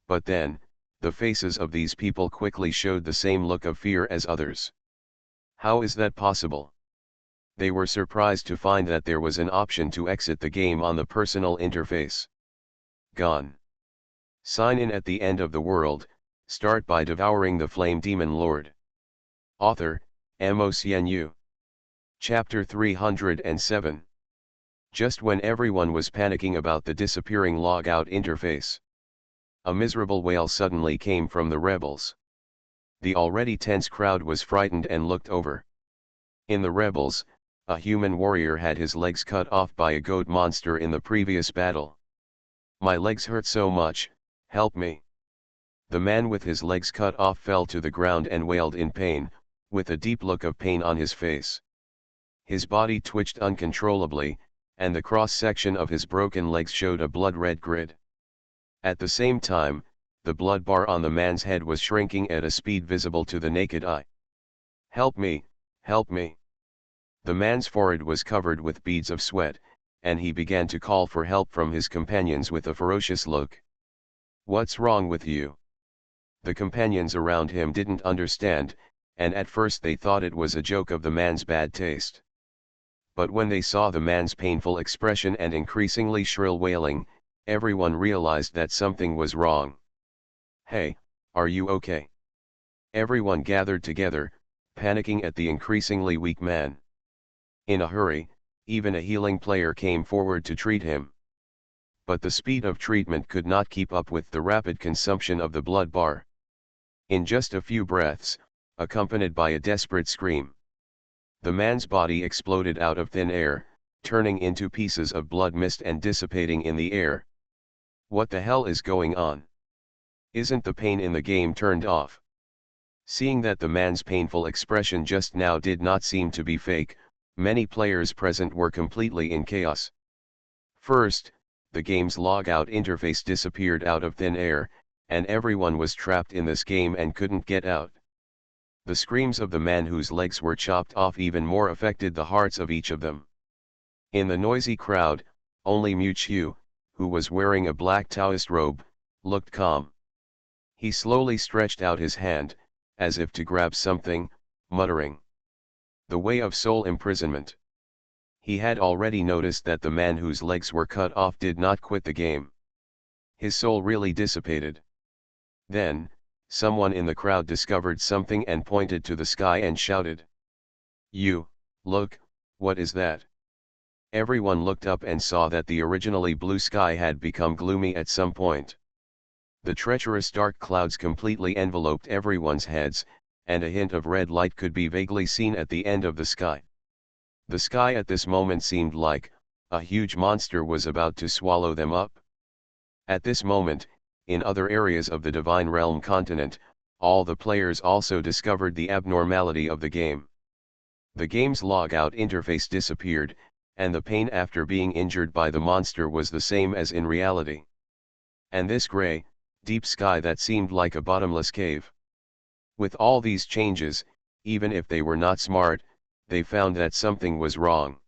But then, the faces of these people quickly showed the same look of fear as others. How is that possible? They were surprised to find that there was an option to exit the game on the personal interface. Gone. Sign in at the end of the world, start by devouring the flame demon lord. Author, MaleProtagonist. Chapter 307. Just when everyone was panicking about the disappearing logout interface, a miserable wail suddenly came from the rebels. The already tense crowd was frightened and looked over. In the rebels, a human warrior had his legs cut off by a goat monster in the previous battle. "My legs hurt so much, help me." The man with his legs cut off fell to the ground and wailed in pain, with a deep look of pain on his face. His body twitched uncontrollably, and the cross-section of his broken legs showed a blood-red grid. At the same time, the blood bar on the man's head was shrinking at a speed visible to the naked eye. "Help me, help me." The man's forehead was covered with beads of sweat, and he began to call for help from his companions with a ferocious look. "What's wrong with you?" The companions around him didn't understand, and at first they thought it was a joke of the man's bad taste. But when they saw the man's painful expression and increasingly shrill wailing, everyone realized that something was wrong. "Hey, are you okay?" Everyone gathered together, panicking at the increasingly weak man. In a hurry, even a healing player came forward to treat him. But the speed of treatment could not keep up with the rapid consumption of the blood bar. In just a few breaths, accompanied by a desperate scream, the man's body exploded out of thin air, turning into pieces of blood mist and dissipating in the air. What the hell is going on? Isn't the pain in the game turned off? Seeing that the man's painful expression just now did not seem to be fake, many players present were completely in chaos. First, the game's logout interface disappeared out of thin air, and everyone was trapped in this game and couldn't get out. The screams of the man whose legs were chopped off even more affected the hearts of each of them. In the noisy crowd, only Miu, who was wearing a black Taoist robe, looked calm. He slowly stretched out his hand, as if to grab something, muttering, "The way of soul imprisonment." He had already noticed that the man whose legs were cut off did not quit the game. His soul really dissipated. Then, someone in the crowd discovered something and pointed to the sky and shouted, Look, what is that?" Everyone looked up and saw that the originally blue sky had become gloomy at some point. The treacherous dark clouds completely enveloped everyone's heads, and a hint of red light could be vaguely seen at the end of the sky. The sky at this moment seemed like a huge monster was about to swallow them up. At this moment, in other areas of the Divine Realm continent, all the players also discovered the abnormality of the game. The game's logout interface disappeared, and the pain after being injured by the monster was the same as in reality. And this gray, deep sky that seemed like a bottomless cave. With all these changes, even if they were not smart, they found that something was wrong.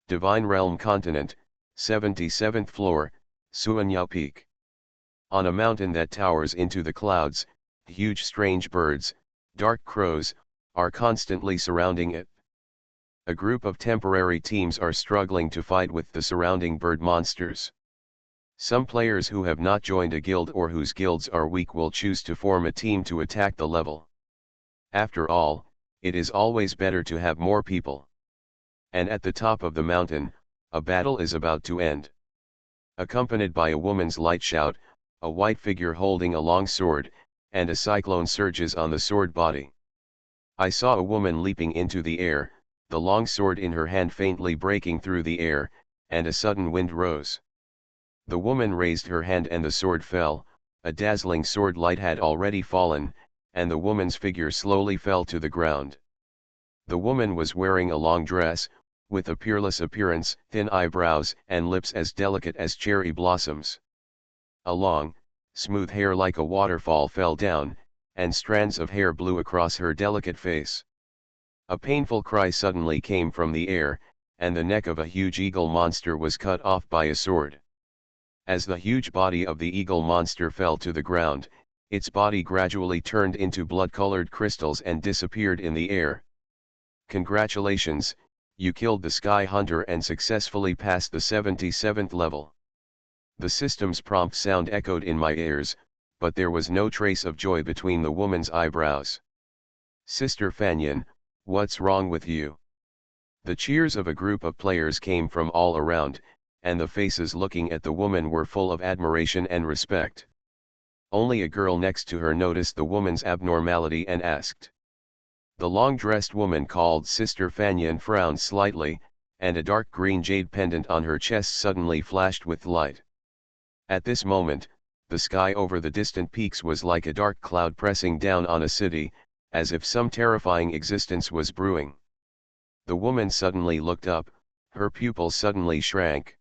Divine Realm Continent, 77th floor, Suanyao Peak. On a mountain that towers into the clouds, huge strange birds, dark crows, are constantly surrounding it. A group of temporary teams are struggling to fight with the surrounding bird monsters. Some players who have not joined a guild or whose guilds are weak will choose to form a team to attack the level. After all, it is always better to have more people. And at the top of the mountain, a battle is about to end. Accompanied by a woman's light shout, a white figure holding a long sword, and a cyclone surges on the sword body. I saw a woman leaping into the air, the long sword in her hand faintly breaking through the air, and a sudden wind rose. The woman raised her hand and the sword fell, a dazzling sword light had already fallen, and the woman's figure slowly fell to the ground. The woman was wearing a long dress, with a peerless appearance, thin eyebrows and lips as delicate as cherry blossoms. A long, smooth hair like a waterfall fell down, and strands of hair blew across her delicate face. A painful cry suddenly came from the air, and the neck of a huge eagle monster was cut off by a sword. As the huge body of the eagle monster fell to the ground, its body gradually turned into blood-colored crystals and disappeared in the air. Congratulations, you killed the Sky Hunter and successfully passed the 77th level. The system's prompt sound echoed in my ears, but there was no trace of joy between the woman's eyebrows. Sister Fanyan, what's wrong with you? The cheers of a group of players came from all around, and the faces looking at the woman were full of admiration and respect. Only a girl next to her noticed the woman's abnormality and asked. The long-dressed woman called Sister Fanyan frowned slightly, and a dark green jade pendant on her chest suddenly flashed with light. At this moment, the sky over the distant peaks was like a dark cloud pressing down on a city, as if some terrifying existence was brewing. The woman suddenly looked up, her pupils suddenly shrank.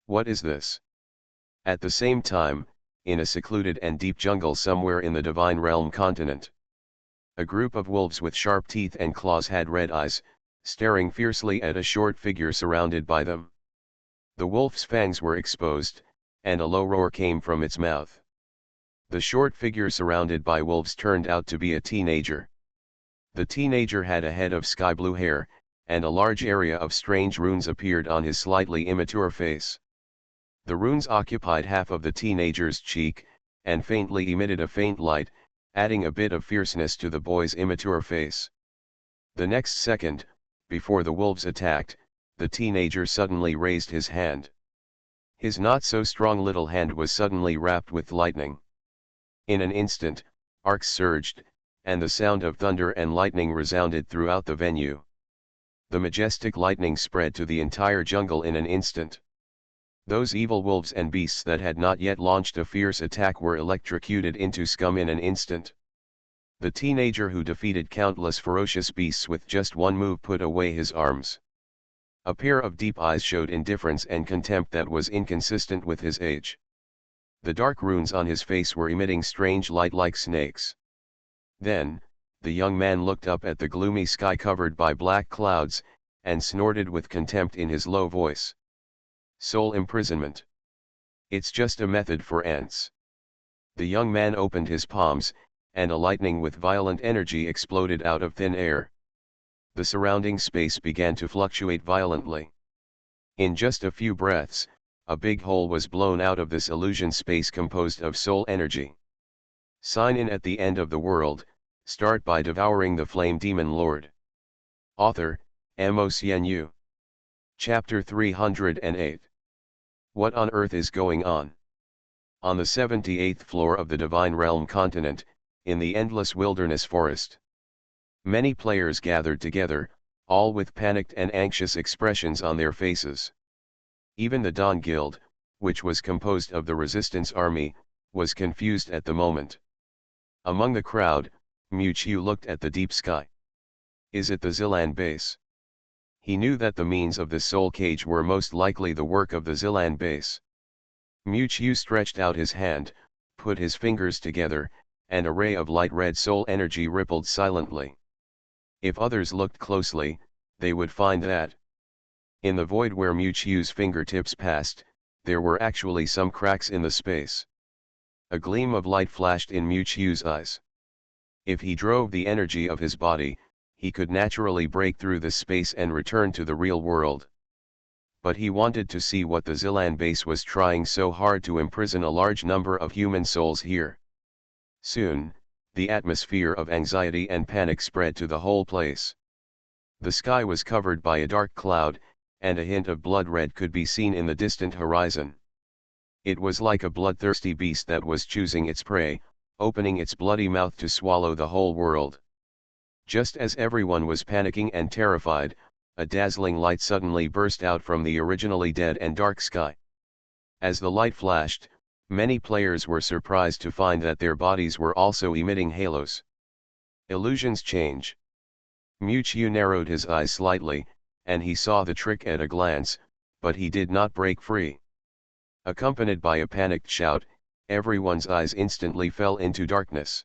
What is this? At the same time, in a secluded and deep jungle somewhere in the Divine Realm continent, a group of wolves with sharp teeth and claws had red eyes, staring fiercely at a short figure surrounded by them. The wolf's fangs were exposed, and a low roar came from its mouth. The short figure surrounded by wolves turned out to be a teenager. The teenager had a head of sky blue hair, and a large area of strange runes appeared on his slightly immature face. The runes occupied half of the teenager's cheek, and faintly emitted a faint light, adding a bit of fierceness to the boy's immature face. The next second, before the wolves attacked, the teenager suddenly raised his hand. His not-so-strong little hand was suddenly wrapped with lightning. In an instant, arcs surged, and the sound of thunder and lightning resounded throughout the venue. The majestic lightning spread to the entire jungle in an instant. Those evil wolves and beasts that had not yet launched a fierce attack were electrocuted into scum in an instant. The teenager who defeated countless ferocious beasts with just one move put away his arms. A pair of deep eyes showed indifference and contempt that was inconsistent with his age. The dark runes on his face were emitting strange light like snakes. Then, the young man looked up at the gloomy sky covered by black clouds, and snorted with contempt in his low voice. Soul imprisonment. It's just a method for ants. The young man opened his palms, and a lightning with violent energy exploded out of thin air. The surrounding space began to fluctuate violently. In just a few breaths, a big hole was blown out of this illusion space composed of soul energy. Sign in at the end of the world, start by devouring the flame demon lord. Author, MOCNU. Chapter 308. What on earth is going on? On the 78th floor of the Divine Realm continent, in the endless wilderness forest. Many players gathered together, all with panicked and anxious expressions on their faces. Even the Dawn Guild, which was composed of the Resistance Army, was confused at the moment. Among the crowd, Mewtwo looked at the deep sky. Is it the Zilan base? He knew that the means of the soul cage were most likely the work of the Zilan base. Mewtwo stretched out his hand, put his fingers together, and a ray of light red soul energy rippled silently. If others looked closely, they would find that in the void where Mewtwo's fingertips passed, there were actually some cracks in the space. A gleam of light flashed in Mewtwo's eyes. If he drove the energy of his body, he could naturally break through this space and return to the real world. But he wanted to see what the Zilan base was trying so hard to imprison a large number of human souls here. Soon, the atmosphere of anxiety and panic spread to the whole place. The sky was covered by a dark cloud, and a hint of blood red could be seen in the distant horizon. It was like a bloodthirsty beast that was choosing its prey, opening its bloody mouth to swallow the whole world. Just as everyone was panicking and terrified, a dazzling light suddenly burst out from the originally dead and dark sky. As the light flashed, many players were surprised to find that their bodies were also emitting halos. Illusions change. Mewtwo narrowed his eyes slightly, and he saw the trick at a glance, but he did not break free. Accompanied by a panicked shout, everyone's eyes instantly fell into darkness.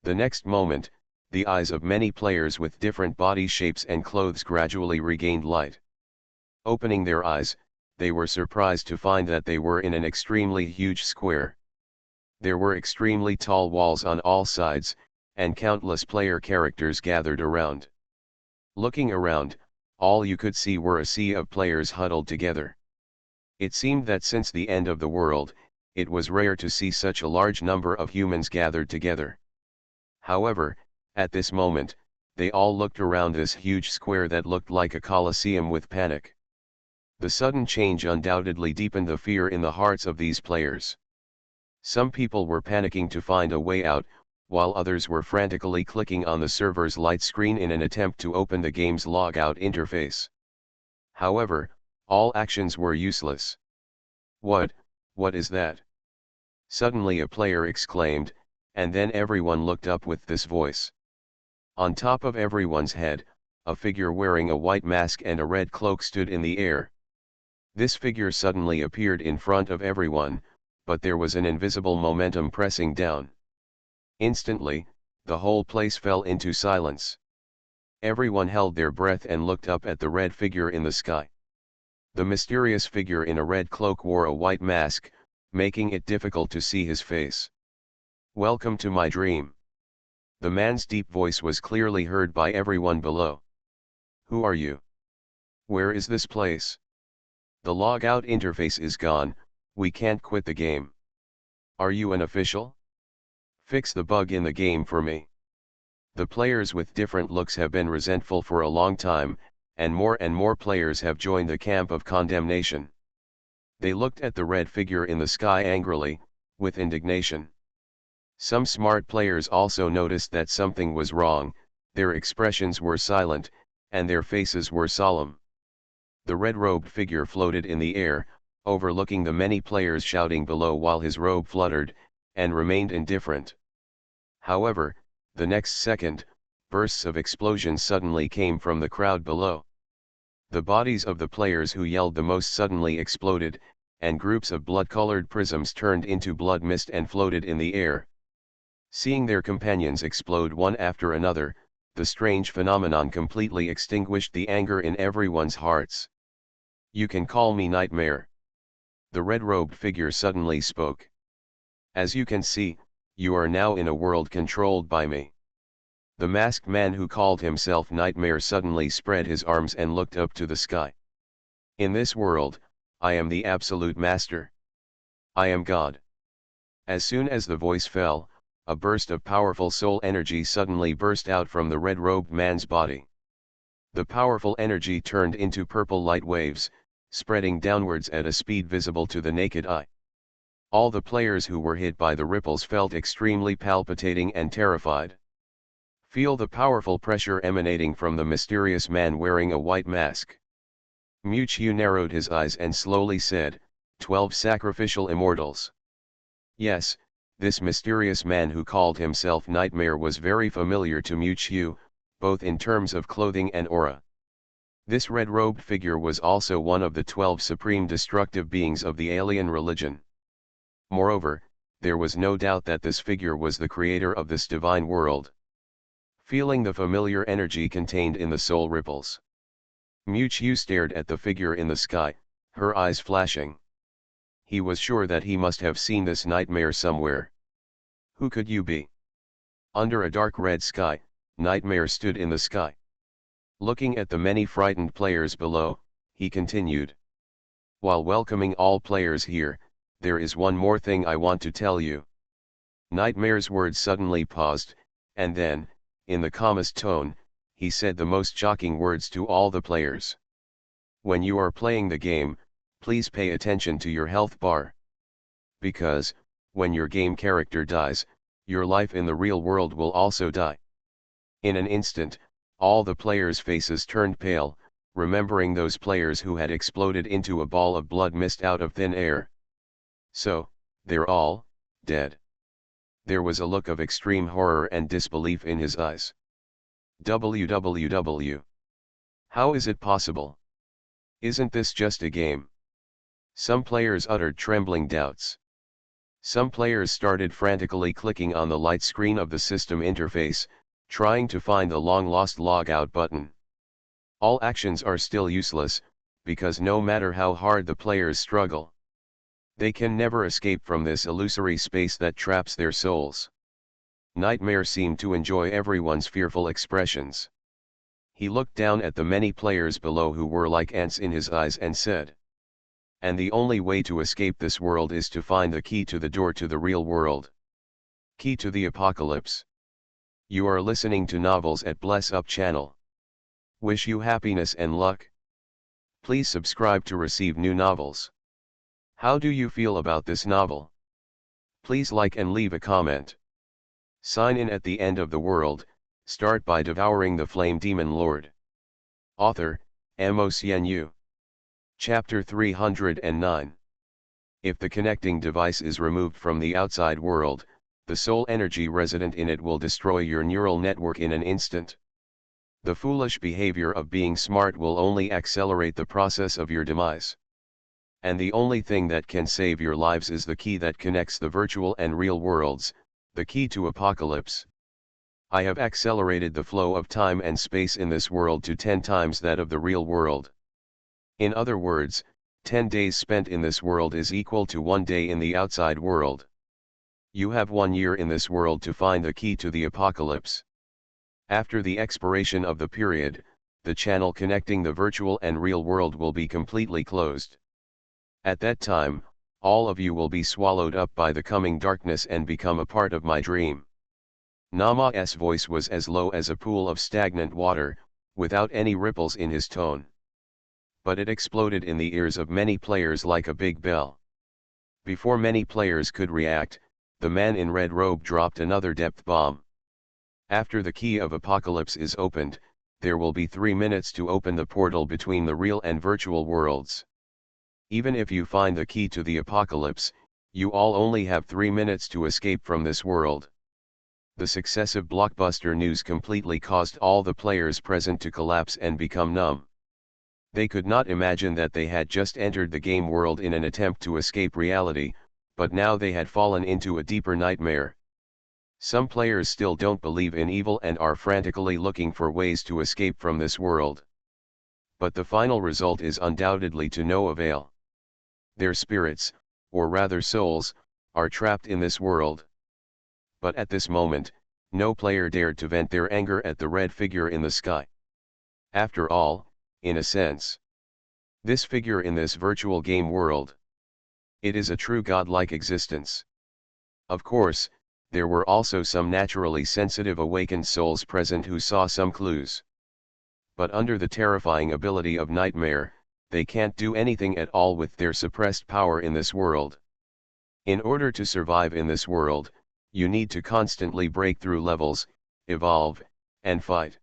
The next moment, the eyes of many players with different body shapes and clothes gradually regained light. Opening their eyes, they were surprised to find that they were in an extremely huge square. There were extremely tall walls on all sides, and countless player characters gathered around. Looking around, all you could see were a sea of players huddled together. It seemed that since the end of the world, it was rare to see such a large number of humans gathered together. However, at this moment, they all looked around this huge square that looked like a coliseum with panic. The sudden change undoubtedly deepened the fear in the hearts of these players. Some people were panicking to find a way out, while others were frantically clicking on the server's light screen in an attempt to open the game's logout interface. However, all actions were useless. What is that?" Suddenly a player exclaimed, and then everyone looked up with this voice. On top of everyone's head, a figure wearing a white mask and a red cloak stood in the air. This figure suddenly appeared in front of everyone, but there was an invisible momentum pressing down. Instantly, the whole place fell into silence. Everyone held their breath and looked up at the red figure in the sky. The mysterious figure in a red cloak wore a white mask, making it difficult to see his face. "Welcome to my dream." The man's deep voice was clearly heard by everyone below. "Who are you? Where is this place? The logout interface is gone, we can't quit the game. Are you an official? Fix the bug in the game for me." The players with different looks have been resentful for a long time, and more players have joined the camp of condemnation. They looked at the red figure in the sky angrily, with indignation. Some smart players also noticed that something was wrong, their expressions were silent, and their faces were solemn. The red-robed figure floated in the air, overlooking the many players shouting below while his robe fluttered, and remained indifferent. However, the next second, bursts of explosions suddenly came from the crowd below. The bodies of the players who yelled the most suddenly exploded, and groups of blood-colored prisms turned into blood mist and floated in the air. Seeing their companions explode one after another, the strange phenomenon completely extinguished the anger in everyone's hearts. "You can call me Nightmare." The red-robed figure suddenly spoke. "As you can see, you are now in a world controlled by me." The masked man who called himself Nightmare suddenly spread his arms and looked up to the sky. "In this world, I am the absolute master. I am God." As soon as the voice fell, a burst of powerful soul energy suddenly burst out from the red-robed man's body. The powerful energy turned into purple light waves, spreading downwards at a speed visible to the naked eye. All the players who were hit by the ripples felt extremely palpitating and terrified. "Feel the powerful pressure emanating from the mysterious man wearing a white mask." Mewtwo narrowed his eyes and slowly said, 12 sacrificial immortals." Yes, this mysterious man who called himself Nightmare was very familiar to Mewtwo, both in terms of clothing and aura. This red-robed figure was also one of the 12 supreme destructive beings of the alien religion. Moreover, there was no doubt that this figure was the creator of this divine world. Feeling the familiar energy contained in the soul ripples, Miu stared at the figure in the sky, her eyes flashing. He was sure that he must have seen this nightmare somewhere. Who could you be? Under a dark red sky, Nightmare stood in the sky. Looking at the many frightened players below, he continued. While welcoming all players here, there is one more thing I want to tell you. Nightmare's words suddenly paused, and then, in the calmest tone, he said the most shocking words to all the players. When you are playing the game, please pay attention to your health bar. Because, when your game character dies, your life in the real world will also die. In an instant, all the players' faces turned pale, remembering those players who had exploded into a ball of blood mist out of thin air. So, they're all dead. There was a look of extreme horror and disbelief in his eyes. WWW. How is it possible? Isn't this just a game? Some players uttered trembling doubts. Some players started frantically clicking on the light screen of the system interface, trying to find the long-lost logout button. All actions are still useless, because no matter how hard the players struggle, they can never escape from this illusory space that traps their souls. Nightmare seemed to enjoy everyone's fearful expressions. He looked down at the many players below who were like ants in his eyes and said, and the only way to escape this world is to find the key to the door to the real world. Key to the apocalypse. You are listening to Novels at Bless Up channel. Wish you happiness and luck. Please subscribe to receive new novels. How do you feel about this novel? Please like and leave a comment. Sign in at the end of the world, start by devouring the flame demon lord. Author, MaleProtagonist. Chapter 309. If the connecting device is removed from the outside world, the soul energy resident in it will destroy your neural network in an instant. The foolish behavior of being smart will only accelerate the process of your demise. And the only thing that can save your lives is the key that connects the virtual and real worlds, the key to apocalypse. I have accelerated the flow of time and space in this world to 10 times that of the real world. In other words, 10 days spent in this world is equal to 1 day in the outside world. You have 1 year in this world to find the key to the apocalypse. After the expiration of the period, the channel connecting the virtual and real world will be completely closed. At that time, all of you will be swallowed up by the coming darkness and become a part of my dream. Nama's voice was as low as a pool of stagnant water, without any ripples in his tone. But it exploded in the ears of many players like a big bell. Before many players could react, the man in red robe dropped another depth bomb. After the key of apocalypse is opened, there will be 3 minutes to open the portal between the real and virtual worlds. Even if you find the key to the apocalypse, you all only have 3 minutes to escape from this world. The successive blockbuster news completely caused all the players present to collapse and become numb. They could not imagine that they had just entered the game world in an attempt to escape reality, but now they had fallen into a deeper nightmare. Some players still don't believe in evil and are frantically looking for ways to escape from this world. But the final result is undoubtedly to no avail. Their spirits, or rather souls, are trapped in this world. But at this moment, no player dared to vent their anger at the red figure in the sky. After all, in a sense, this figure in this virtual game world, it is a true godlike existence. Of course, there were also some naturally sensitive awakened souls present who saw some clues. But under the terrifying ability of Nightmare, they can't do anything at all with their suppressed power in this world. In order to survive in this world, you need to constantly break through levels, evolve, and fight.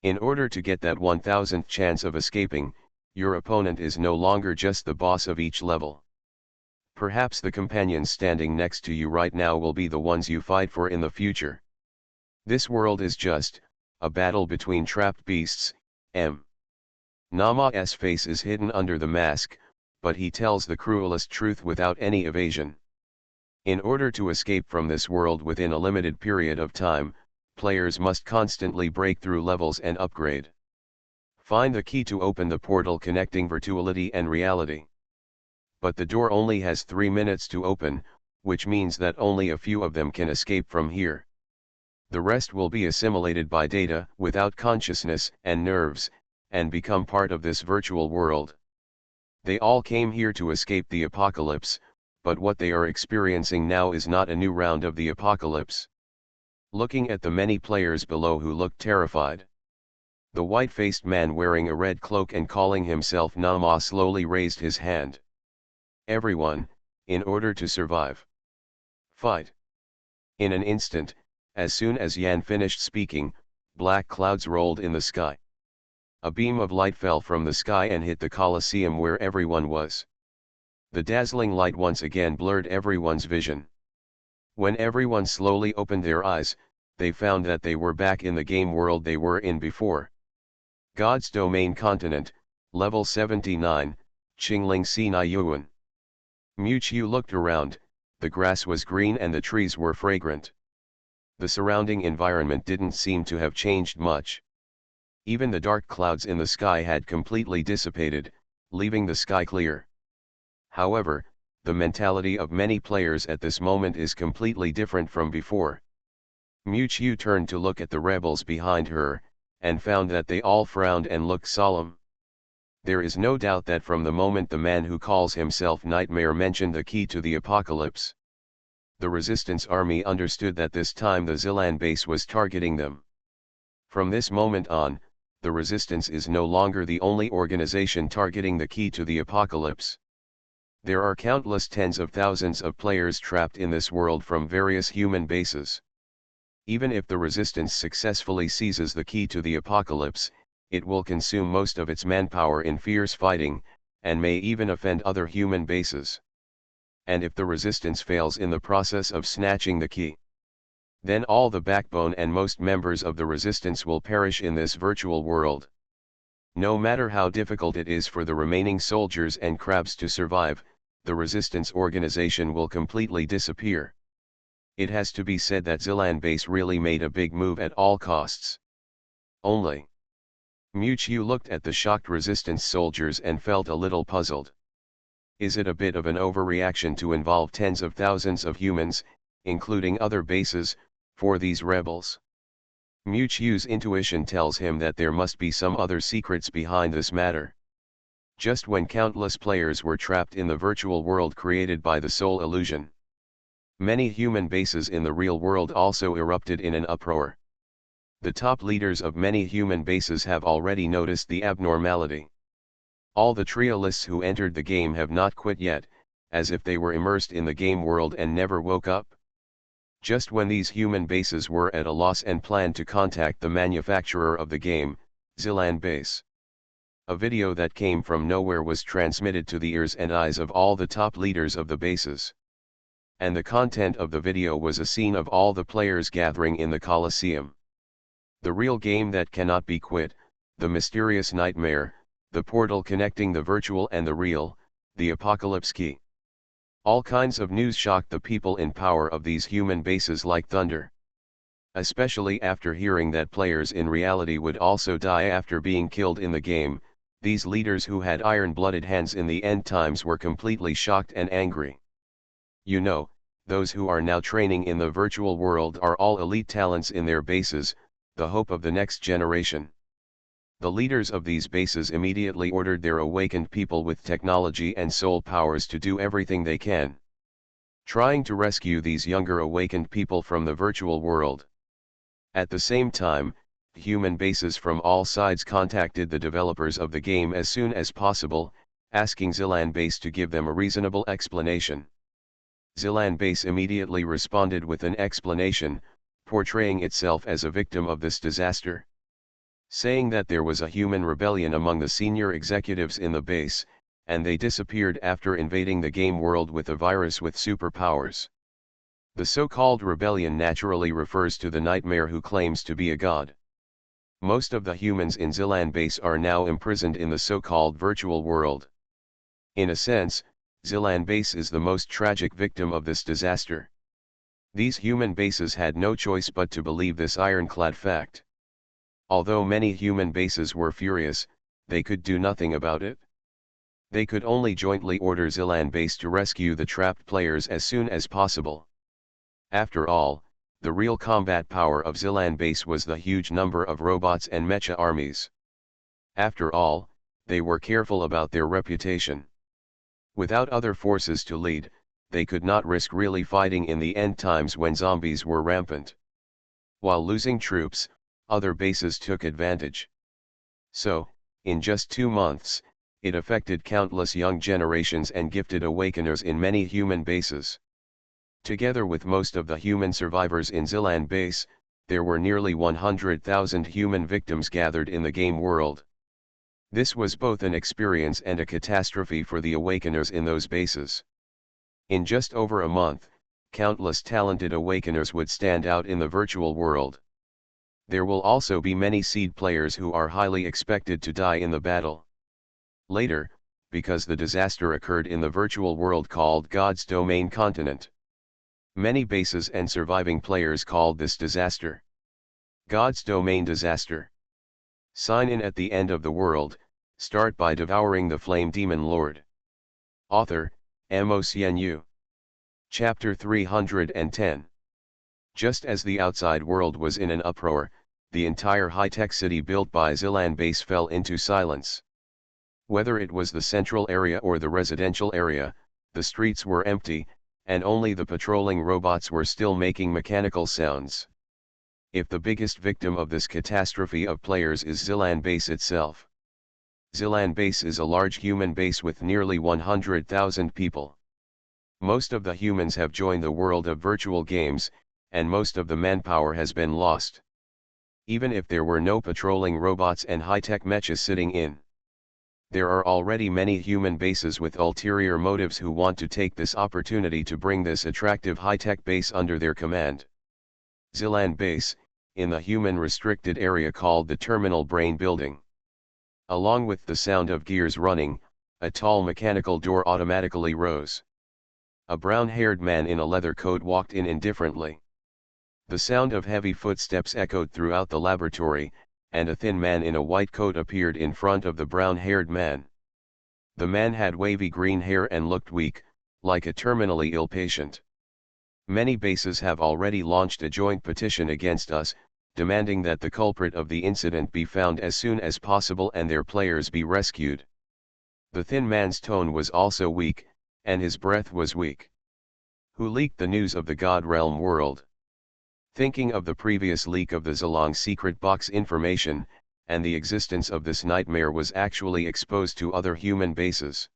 In order to get that 1000th chance of escaping, your opponent is no longer just the boss of each level. Perhaps the companions standing next to you right now will be the ones you fight for in the future. This world is just a battle between trapped beasts. Nama's face is hidden under the mask, but he tells the cruelest truth without any evasion. In order to escape from this world within a limited period of time, players must constantly break through levels and upgrade. Find the key to open the portal connecting virtuality and reality. But the door only has 3 minutes to open, which means that only a few of them can escape from here. The rest will be assimilated by data, without consciousness and nerves, and become part of this virtual world. They all came here to escape the apocalypse, but what they are experiencing now is not a new round of the apocalypse. Looking at the many players below who looked terrified. The white-faced man wearing a red cloak and calling himself Nama slowly raised his hand. Everyone, in order to survive. Fight. In an instant, as soon as Yan finished speaking, black clouds rolled in the sky. A beam of light fell from the sky and hit the Colosseum where everyone was. The dazzling light once again blurred everyone's vision. When everyone slowly opened their eyes, they found that they were back in the game world they were in before. God's Domain Continent, Level 79, Qingling Sinai Yuan. Muqiu looked around, the grass was green and the trees were fragrant. The surrounding environment didn't seem to have changed much. Even the dark clouds in the sky had completely dissipated, leaving the sky clear. However, the mentality of many players at this moment is completely different from before. Muqiu turned to look at the rebels behind her, and found that they all frowned and looked solemn. There is no doubt that from the moment the man who calls himself Nightmare mentioned the key to the apocalypse, the resistance army understood that this time the Zilan base was targeting them. From this moment on, the resistance is no longer the only organization targeting the key to the apocalypse. There are countless tens of thousands of players trapped in this world from various human bases. Even if the resistance successfully seizes the key to the apocalypse, it will consume most of its manpower in fierce fighting, and may even offend other human bases. And if the resistance fails in the process of snatching the key, then all the backbone and most members of the resistance will perish in this virtual world. No matter how difficult it is for the remaining soldiers and crabs to survive, the resistance organization will completely disappear. It has to be said that Zilan base really made a big move at all costs. Only. Muqiu looked at the shocked resistance soldiers and felt a little puzzled. Is it a bit of an overreaction to involve tens of thousands of humans, including other bases, for these rebels? Muqiu's intuition tells him that there must be some other secrets behind this matter. Just when countless players were trapped in the virtual world created by the soul illusion, many human bases in the real world also erupted in an uproar. The top leaders of many human bases have already noticed the abnormality. All the trialists who entered the game have not quit yet, as if they were immersed in the game world and never woke up. Just when these human bases were at a loss and planned to contact the manufacturer of the game, Zilan base. A video that came from nowhere was transmitted to the ears and eyes of all the top leaders of the bases. And the content of the video was a scene of all the players gathering in the Colosseum. The real game that cannot be quit, the mysterious nightmare, the portal connecting the virtual and the real, the apocalypse key. All kinds of news shocked the people in power of these human bases like thunder. Especially after hearing that players in reality would also die after being killed in the game, these leaders who had iron-blooded hands in the end times were completely shocked and angry. You know, those who are now training in the virtual world are all elite talents in their bases, the hope of the next generation. The leaders of these bases immediately ordered their awakened people with technology and soul powers to do everything they can, trying to rescue these younger awakened people from the virtual world. At the same time, human bases from all sides contacted the developers of the game as soon as possible, asking Zilan base to give them a reasonable explanation. Zilan base immediately responded with an explanation, portraying itself as a victim of this disaster, saying that there was a human rebellion among the senior executives in the base, and they disappeared after invading the game world with a virus with superpowers. The so-called rebellion naturally refers to the nightmare who claims to be a god. Most of the humans in Zilan base are now imprisoned in the so-called virtual world. In a sense, Zilan Base is the most tragic victim of this disaster. These human bases had no choice but to believe this ironclad fact. Although many human bases were furious, they could do nothing about it. They could only jointly order Zilan Base to rescue the trapped players as soon as possible. After all, the real combat power of Zilan Base was the huge number of robots and mecha armies. After all, they were careful about their reputation. Without other forces to lead, they could not risk really fighting in the end times when zombies were rampant. While losing troops, other bases took advantage. So, in just 2 months, it affected countless young generations and gifted awakeners in many human bases. Together with most of the human survivors in Zilan Base, there were nearly 100,000 human victims gathered in the game world. This was both an experience and a catastrophe for the awakeners in those bases. In just over a month, countless talented awakeners would stand out in the virtual world. There will also be many seed players who are highly expected to die in the battle. Later, because the disaster occurred in the virtual world called God's Domain Continent. Many bases and surviving players called this disaster God's Domain Disaster. Sign in at the end of the world, start by devouring the Flame Demon Lord. Author, MaleProtagonist. Chapter 310. Just as the outside world was in an uproar, the entire high-tech city built by Zilan Base fell into silence. Whether it was the central area or the residential area, the streets were empty, and only the patrolling robots were still making mechanical sounds. If the biggest victim of this catastrophe of players is Zilan Base itself. Zilan Base is a large human base with nearly 100,000 people. Most of the humans have joined the world of virtual games, and most of the manpower has been lost. Even if there were no patrolling robots and high-tech mechas sitting in. There are already many human bases with ulterior motives who want to take this opportunity to bring this attractive high-tech base under their command. Zilan Base, in the human-restricted area called the Terminal Brain Building. Along with the sound of gears running, a tall mechanical door automatically rose. A brown-haired man in a leather coat walked in indifferently. The sound of heavy footsteps echoed throughout the laboratory, and a thin man in a white coat appeared in front of the brown-haired man. The man had wavy green hair and looked weak, like a terminally ill patient. Many bases have already launched a joint petition against us, demanding that the culprit of the incident be found as soon as possible and their players be rescued. The thin man's tone was also weak, and his breath was weak. Who leaked the news of the God Realm world? Thinking of the previous leak of the Zilong secret box information, and the existence of this nightmare was actually exposed to other human bases.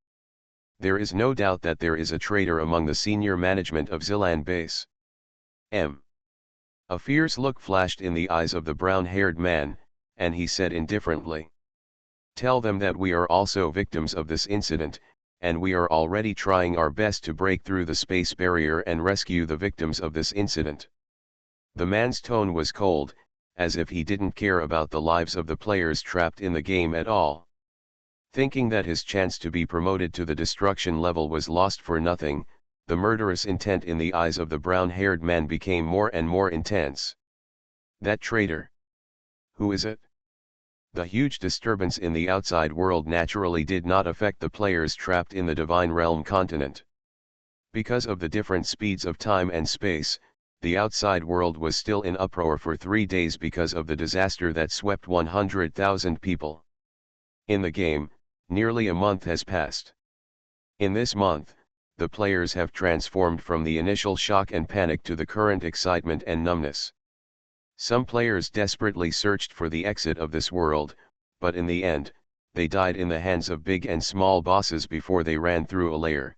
There is no doubt that there is a traitor among the senior management of Zilan Base. A fierce look flashed in the eyes of the brown-haired man, and he said indifferently, "Tell them that we are also victims of this incident, and we are already trying our best to break through the space barrier and rescue the victims of this incident." The man's tone was cold, as if he didn't care about the lives of the players trapped in the game at all. Thinking that his chance to be promoted to the destruction level was lost for nothing, the murderous intent in the eyes of the brown-haired man became more and more intense. That traitor. Who is it? The huge disturbance in the outside world naturally did not affect the players trapped in the Divine Realm continent. Because of the different speeds of time and space, the outside world was still in uproar for 3 days because of the disaster that swept 100,000 people. In the game, nearly a month has passed. In this month, the players have transformed from the initial shock and panic to the current excitement and numbness. Some players desperately searched for the exit of this world, but in the end, they died in the hands of big and small bosses before they ran through a lair.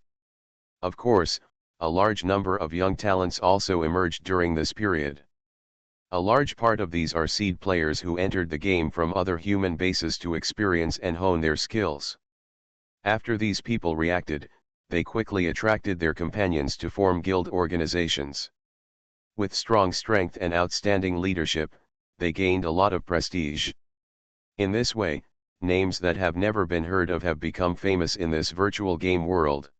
Of course, a large number of young talents also emerged during this period. A large part of these are seed players who entered the game from other human bases to experience and hone their skills. After these people reacted, they quickly attracted their companions to form guild organizations. With strong strength and outstanding leadership, they gained a lot of prestige. In this way, names that have never been heard of have become famous in this virtual game world.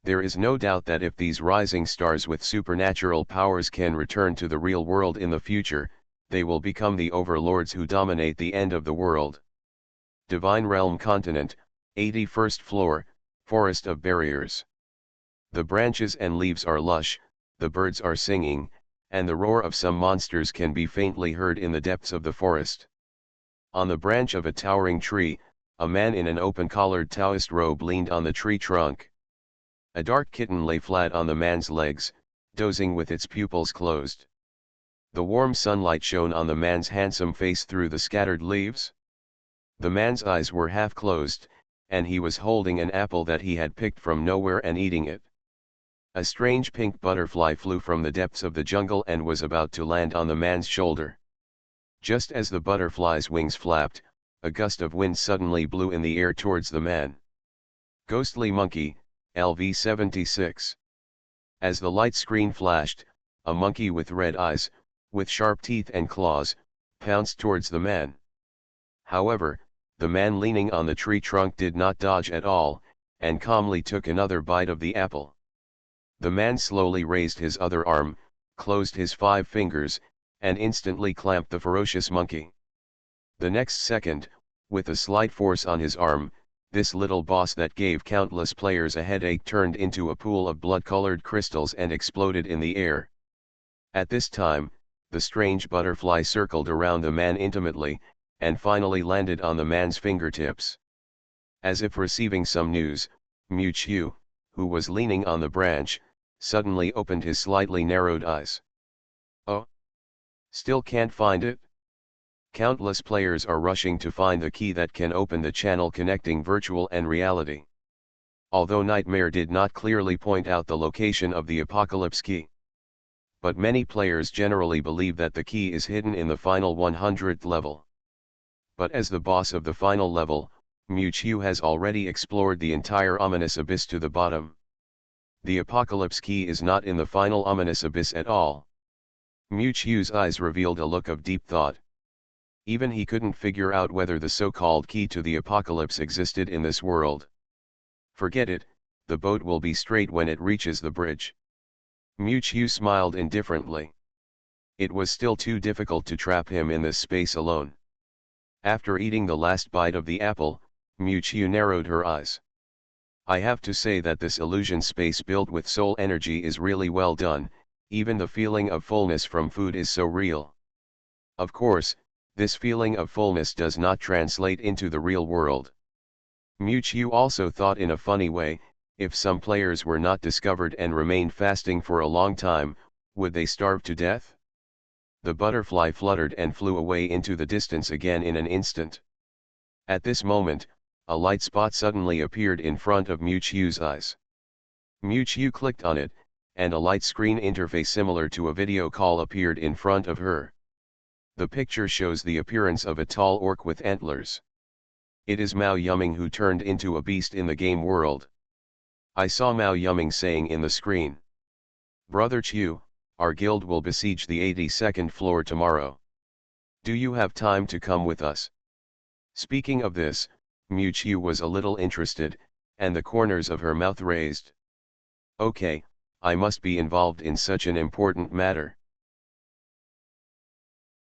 There is no doubt that if these rising stars with supernatural powers can return to the real world in the future, they will become the overlords who dominate the end of the world. Divine Realm Continent, 81st floor, Forest of Barriers. The branches and leaves are lush, the birds are singing, and the roar of some monsters can be faintly heard in the depths of the forest. On the branch of a towering tree, a man in an open-collared Taoist robe leaned on the tree trunk. A dark kitten lay flat on the man's legs, dozing with its pupils closed. The warm sunlight shone on the man's handsome face through the scattered leaves. The man's eyes were half closed, and he was holding an apple that he had picked from nowhere and eating it. A strange pink butterfly flew from the depths of the jungle and was about to land on the man's shoulder. Just as the butterfly's wings flapped, a gust of wind suddenly blew in the air towards the man. Ghostly monkey, LV-76. As the light screen flashed, a monkey with red eyes, with sharp teeth and claws, pounced towards the man. However, the man leaning on the tree trunk did not dodge at all, and calmly took another bite of the apple. The man slowly raised his other arm, closed his 5 fingers, and instantly clamped the ferocious monkey. The next second, with a slight force on his arm, this little boss that gave countless players a headache turned into a pool of blood-colored crystals and exploded in the air. At this time, the strange butterfly circled around the man intimately, and finally landed on the man's fingertips. As if receiving some news, Mu-Chiu, who was leaning on the branch, suddenly opened his slightly narrowed eyes. Oh? Still can't find it? Countless players are rushing to find the key that can open the channel connecting virtual and reality. Although Nightmare did not clearly point out the location of the Apocalypse key. But many players generally believe that the key is hidden in the final 100th level. But as the boss of the final level, Mu-Chiu has already explored the entire ominous abyss to the bottom. The Apocalypse key is not in the final ominous abyss at all. Mu-Chiu's eyes revealed a look of deep thought. Even he couldn't figure out whether the so-called key to the Apocalypse existed in this world. Forget it, the boat will be straight when it reaches the bridge. Mu-Chiu smiled indifferently. It was still too difficult to trap him in this space alone. After eating the last bite of the apple, Mu-Chiu narrowed her eyes. I have to say that this illusion space built with soul energy is really well done, even the feeling of fullness from food is so real. Of course, this feeling of fullness does not translate into the real world. Mu-Chiu also thought in a funny way, if some players were not discovered and remained fasting for a long time, would they starve to death? The butterfly fluttered and flew away into the distance again in an instant. At this moment, a light spot suddenly appeared in front of Mu-Chiu's eyes. Mu-Chiu clicked on it, and a light screen interface similar to a video call appeared in front of her. The picture shows the appearance of a tall orc with antlers. It is Mao Yuming who turned into a beast in the game world. I saw Mao Yuming saying in the screen. Brother Chiu, our guild will besiege the 82nd floor tomorrow. Do you have time to come with us? Speaking of this, Mu-Chiu was a little interested, and the corners of her mouth raised. Okay, I must be involved in such an important matter.